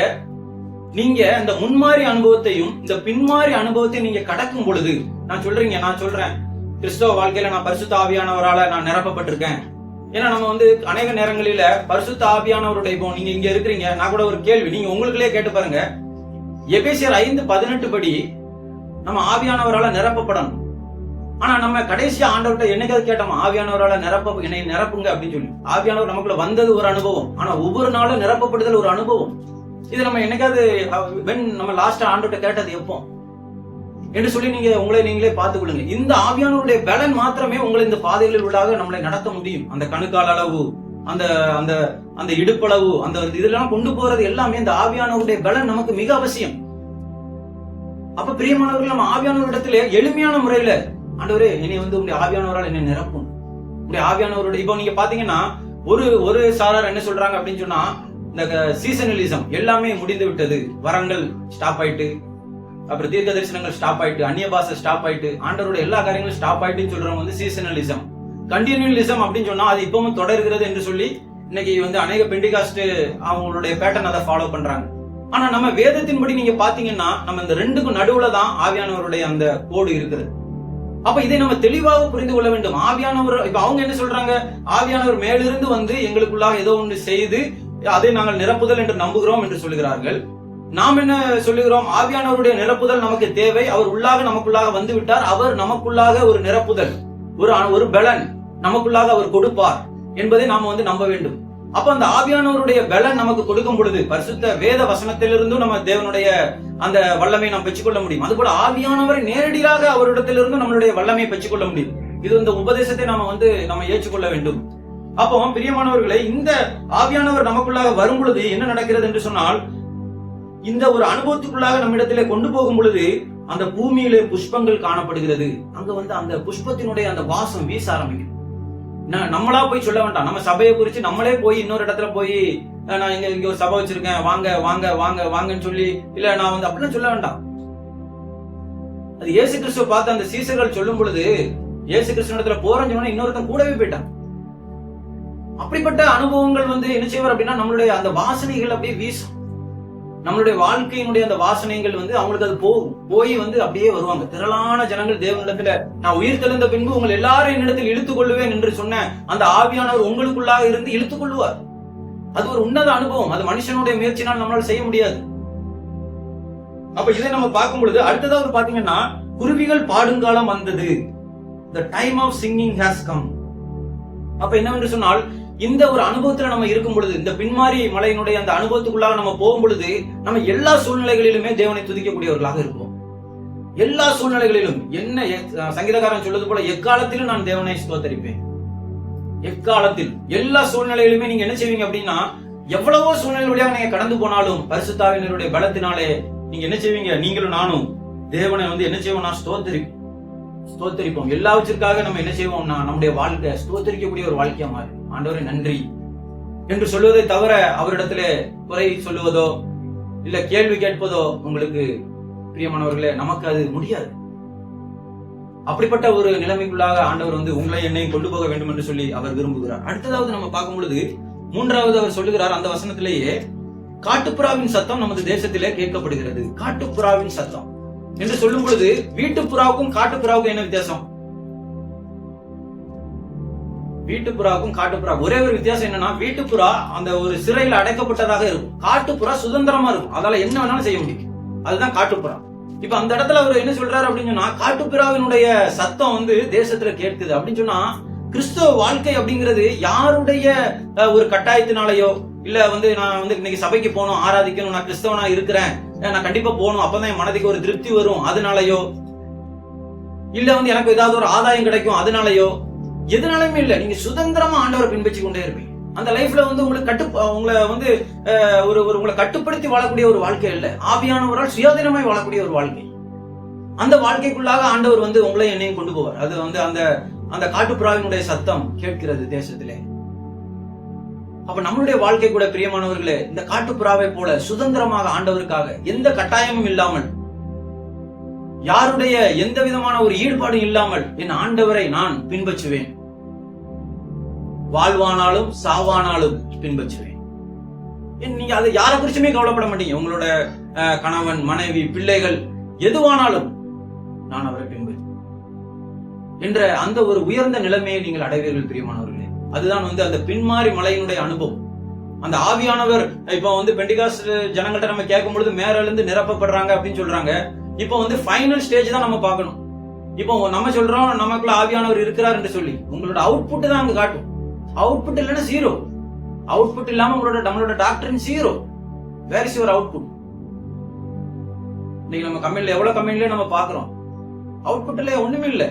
நீங்க இந்த முன்மாறி அனுபவத்தையும் இந்த பின்மாறி அனுபவத்தையும் நீங்க கடக்கும் பொழுது, நான் சொல்றேன் கிறிஸ்தவ வாழ்க்கையில நான் பரிசுத்த ஆவியானவரால நான் நிரப்பப்பட்டிருக்கேன். ஏன்னா நம்ம வந்து அநேக நேரங்களில பரிசுத்த ஆவியானவருடைய, இப்போ நீங்க இங்க இருக்கிறீங்க, நான் கூட ஒரு கேள்வி நீங்க உங்களுக்குள்ளே கேட்டு பாருங்க. எபேசியர் 5:18 படி நம்ம ஆவியானவரால நிரப்பப்படணும். ஆனா நம்ம கடைசியா ஆண்டவர்கிட்ட என்னைக்காவது கேட்டோம், ஆவியானவரால என்னை நிரப்புங்க அப்படின்னு சொல்லி. ஆவியானவர் நமக்குள்ள வந்தது ஒரு அனுபவம், ஆனா ஒவ்வொரு நாளும் நிரப்பப்படுதல் ஒரு அனுபவம். இது நம்ம என்னைக்காவது நம்ம லாஸ்ட் ஆண்டவர்கிட்ட கேட்டது எப்போ என்று சொல்லி நீங்க உங்களை நீங்களே பார்த்துக் கொள்ளுங்க. இந்த ஆவியானவருடைய பலன் மாத்திரமே உங்களை இந்த பாதைகளில் உள்ளாக நம்மளை நடத்த முடியும். அந்த கணுக்கால் அளவு, அந்த அந்த அந்த இடுப்பளவு, அந்த இதெல்லாம் கொண்டு போறது எல்லாமே இந்த ஆவியானவருடைய பலன் நமக்கு மிக அவசியம். அப்ப பிரியமானவர்கள், நம்ம ஆவியானவரிடத்துல எளிமையான முறையில, ஆண்டவரே என்னை வந்து உங்களுடைய ஆவியானவரால் என்னை நிரப்பும், உங்களுடைய ஆவியானவருடைய. இப்போ நீங்க பாத்தீங்கன்னா ஒரு சாரார் என்ன சொல்றாங்க அப்படின்னு சொன்னா, இந்த சீசனலிசம் எல்லாமே முடிந்து விட்டது, வரங்கள் ஸ்டாப் ஆயிட்டு, அப்புறம் தீர்க்க தரிசனங்கள் ஸ்டாப் ஆயிட்டு, அந்நிய பாஷை ஸ்டாப் ஆயிட்டு, ஆண்டவருடைய எல்லா காரியங்களும் ஸ்டாப் ஆயிட்டுன்னு சொல்றவங்க வந்து சீசனலிசம். கண்டினியூலிசம் அப்படின்னு சொன்னா அது இப்பவும் தொடர்கிறது என்று சொல்லி இன்னைக்கு வந்து அநேக பெண்டிகாஸ்ட் அவங்களுடைய பேட்டர்ன் அதை ஃபாலோ பண்றாங்க. ஆனா நம்ம வேதத்தின்படி நீங்க பாத்தீங்கன்னா நம்ம இந்த ரெண்டுக்கும் நடுவுல தான் ஆவியானவருடைய அந்த கோடு இருக்குது. அப்ப இதை நம்ம தெளிவாக புரிந்து கொள்ள வேண்டும். ஆவியானவர், இப்ப அவங்க என்ன சொல்றாங்க, ஆவியானவர் மேலிருந்து வந்து எங்களுக்குள்ளாக ஏதோ ஒன்று செய்து அதை நாங்கள் நிரப்புதல் என்று நம்புகிறோம் என்று சொல்லுகிறார்கள். நாம் என்ன சொல்லுகிறோம், ஆவியானவருடைய நிரப்புதல் நமக்கு தேவை, அவர் உள்ளாக நமக்குள்ளாக வந்து விட்டார், அவர் நமக்குள்ளாக ஒரு நிரப்புதல், ஒரு பலன் நமக்குள்ளாக அவர் கொடுப்பார் என்பதை நாம வந்து நம்ப வேண்டும். அப்ப அந்த ஆவியானவருடைய பலன் நமக்கு கொடுக்கும் பொழுது பரிசுத்த வேத வசனத்திலிருந்தும் நம்ம தேவனுடைய அந்த வல்லமை நாம் பெற்றுக்கொள்ள முடியும். அதுபோல ஆவியானவரை நேரடியாக அவரிடத்திலிருந்து நம்மளுடைய வல்லமையை பெற்றுக்கொள்ள முடியும். இது இந்த உபதேசத்தை நம்ம ஏற்றுக்கொள்ள வேண்டும். அப்போ பிரியமானவர்களை, இந்த ஆவியானவர் நமக்குள்ளாக வரும் பொழுது என்ன நடக்கிறது என்று சொன்னால், இந்த ஒரு அனுபவத்துக்குள்ளாக நம்மிடத்திலே கொண்டு போகும் பொழுது அந்த பூமியிலே புஷ்பங்கள் காணப்படுகிறது. அங்க வந்து அந்த புஷ்பத்தினுடைய அந்த வாசம் வீச ஆரம்பிக்கும். நம்மளா போய் சொல்ல வேண்டாம், நம்ம சபையை குறிச்சு நம்மளே போய் இன்னொரு இடத்துல போய் நான் இங்க ஒரு சபை வச்சிருக்கேன், வாங்க வாங்க வாங்க வாங்கன்னு சொல்லி, இல்ல நான் வந்து அப்படிலாம் சொல்ல வேண்டாம். அது இயேசு கிறிஸ்துவ பார்த்து அந்த சீசர்கள் சொல்லும் பொழுது இயேசு கிறிஸ்துவ இடத்துல போறேன்னு சொன்னா இன்னொருத்தன் கூடவே போயிட்டான். அப்படிப்பட்ட அனுபவங்கள் வந்து என்ன செய்வார் அப்படின்னா, நம்மளுடைய அந்த வாசனைகள் அப்படியே வீசும். நம்மளுடைய வாழ்க்கையினுடைய அந்த வாசனைகள் வந்து அவங்களுக்கு அது போய் வந்து அப்படியே வருவாங்க. திரளான ஜனங்கள் தேவனிடத்துல, நான் உயிர் தெழுந்த பின்பு உங்கள் எல்லாரும் என்னிடத்தில் இழுத்துக் கொள்ளுவேன் என்று சொன்ன அந்த ஆவியானவர் உங்களுக்குள்ளாக இருந்து இழுத்துக் கொள்ளுவார். அது ஒரு உன்னத அனுபவம். அது மனுஷனுடைய முயற்சினால் நம்மளால செய்ய முடியாது. அப்ப இதை நம்ம பார்க்கும் பொழுது அடுத்ததாவது பாத்தீங்கன்னா, குருவிகள் பாடுங்காலம் வந்தது, the time of singing has come. அப்ப என்னவென்று சொன்னால், இந்த ஒரு அனுபவத்துல நம்ம இருக்கும் பொழுது, இந்த பின்மாரி மலையினுடைய அந்த அனுபவத்துக்குள்ளாக நம்ம போகும் பொழுது, நம்ம எல்லா சூழ்நிலைகளிலுமே தேவனை துதிக்கக்கூடியவர்களாக இருப்போம். எல்லா சூழ்நிலைகளிலும் என்ன சங்கீதக்காரன் சொல்வது போல, எக்காலத்திலும் நான் தேவனை ஸ்தோத்தரிப்பேன். எக்காலத்தில் எல்லா சூழ்நிலையிலுமே நீங்க என்ன செய்வீங்க அப்படின்னா, எவ்வளவோ சூழ்நிலையாக நீங்க கடந்து போனாலும் பரிசுத்தாவினருடைய பலத்தினாலே நீங்க என்ன செய்வீங்க, நீங்களும் நானும் தேவனை வந்து என்ன செய்வோம்னா ஸ்தோத்தரிப்போம். எல்லாவற்றிற்காக நம்ம என்ன செய்வோம்னா நம்முடைய வாழ்க்கை ஸ்தோத்தரிக்கக்கூடிய ஒரு வாழ்க்கையா மாறும். ஆண்டவரே நன்றி என்று சொல்வதை தவிர அவரிடத்திலே குறை சொல்லுவதோ இல்ல கேள்வி கேட்பதோ உங்களுக்கு பிரியமானவர்களே நமக்கு அது முடியாது. அப்படிப்பட்ட ஒரு நிலைமைக்குள்ளாக ஆண்டவர் வந்து உங்களை என்னையும் கொண்டு போக வேண்டும் என்று சொல்லி அவர் விரும்புகிறார். அடுத்ததாவது நம்ம பார்க்கும் பொழுது மூன்றாவது அவர் சொல்லுகிறார் அந்த வசனத்திலேயே, காட்டுப்புறாவின் சத்தம் நமது தேசத்திலே கேட்கப்படுகிறது. காட்டுப்புறாவின் சத்தம் என்று சொல்லும் பொழுது வீட்டுப்புறாவுக்கும் காட்டுப்புறாவுக்கும் என்ன வித்தியாசம்? வீட்டுப்புறாவுக்கும் காட்டுப்புறா ஒரே ஒரு வித்தியாசம் என்னன்னா, வீட்டுப்புறா அந்த ஒரு சிறையில் அடைக்கப்பட்டதாக இருக்கும், காட்டுப்புறா சுதந்திரமா இருக்கும், அதால என்ன வேணாலும் செய்ய முடியும். அதுதான் காட்டுப்புறா. இப்ப அந்த இடத்துல அவர் என்ன சொல்றாரு அப்படின்னு சொன்னா, காட்டுப்புறாவினுடைய சத்தம் வந்து தேசத்துல கேட்குது அப்படின்னு சொன்னா, கிறிஸ்தவ வாழ்க்கை அப்படிங்கிறது யாருடைய ஒரு கட்டாயத்தினாலேயோ இல்ல வந்து நான் வந்து இன்னைக்கு சபைக்கு போகணும், ஆராதிக்கணும், நான் கிறிஸ்தவனா இருக்கிறேன், நான் கண்டிப்பா போகணும், அப்பதான் என் மனதுக்கு ஒரு திருப்தி வரும் அதனாலயோ, இல்ல வந்து எனக்கு ஏதாவது ஒரு ஆதாயம் கிடைக்கும் அதனாலயோ, எதனாலுமே இல்ல. நீங்க சுதந்திரமா ஆண்டவரை பின்பற்றி கொண்டே இருப்பீங்க. அந்த லைஃப்ல வந்து உங்களை வந்து உங்களை கட்டுப்படுத்தி வாழக்கூடிய ஒரு வாழ்க்கை இல்ல, ஆவியானவரால் சுயாதீனமாய் வாழக்கூடிய ஒரு வாழ்க்கை. அந்த வாழ்க்கைக்குள்ளாக ஆண்டவர் வந்து உங்களை என்னையும் கொண்டு போவார். அது வந்து அந்த காட்டுப்புறாவினுடைய சத்தம் கேட்கிறது தேசத்திலே. அப்ப நம்மளுடைய வாழ்க்கை கூட பிரியமானவர்களே, இந்த காட்டுப்புறாவை போல சுதந்திரமாக ஆண்டவருக்காக எந்த கட்டாயமும் இல்லாமல் யாருடைய எந்த விதமான ஒரு ஈடுபாடும் இல்லாமல் என் ஆண்டவரை நான் பின்பற்றுவேன். வாழ்வானாலும் சாவானாலும் பின்பற்றுவேன். நீங்க அதை யாரை குறிச்சுமே கவலைப்பட மாட்டீங்க. உங்களோட கணவன், மனைவி, பிள்ளைகள் எதுவானாலும் நான் அவரை பின்பற்றுவேன் என்ற அந்த ஒரு உயர்ந்த நிலைமையை நீங்கள் அடைவீர்கள் பிரியமானவர்களே. அதுதான் அந்த பின்மாறி மலையினுடைய அனுபவம். அந்த ஆவியானவர் இப்ப பெண்டிகாஸ்ட் ஜனங்கள்ட்ட நம்ம கேட்கும் பொழுது மேல இருந்து நிரப்பப்படுறாங்க அப்படின்னு சொல்றாங்க. இப்ப ஃபைனல் ஸ்டேஜ் தான் நம்ம பார்க்கணும். இப்போ நம்ம சொல்றோம் நமக்குள்ள ஆவியானவர் இருக்கிறார் என்று சொல்லி, உங்களோட அவுட்புட் தான் அங்க காட்டும். அவுட்புட் இல்லைன்னா ஜீரோ. அவுட்புட் இல்லாம நம்மளோட டாக்டரின் ஜீரோ. Where is your output? இன்னைக்கு நம்ம கம்பெனில எவ்வளவு கம்பெனில நம்ம பாக்குறோம், அவுட்புட்ல ஒண்ணுமே இல்லை.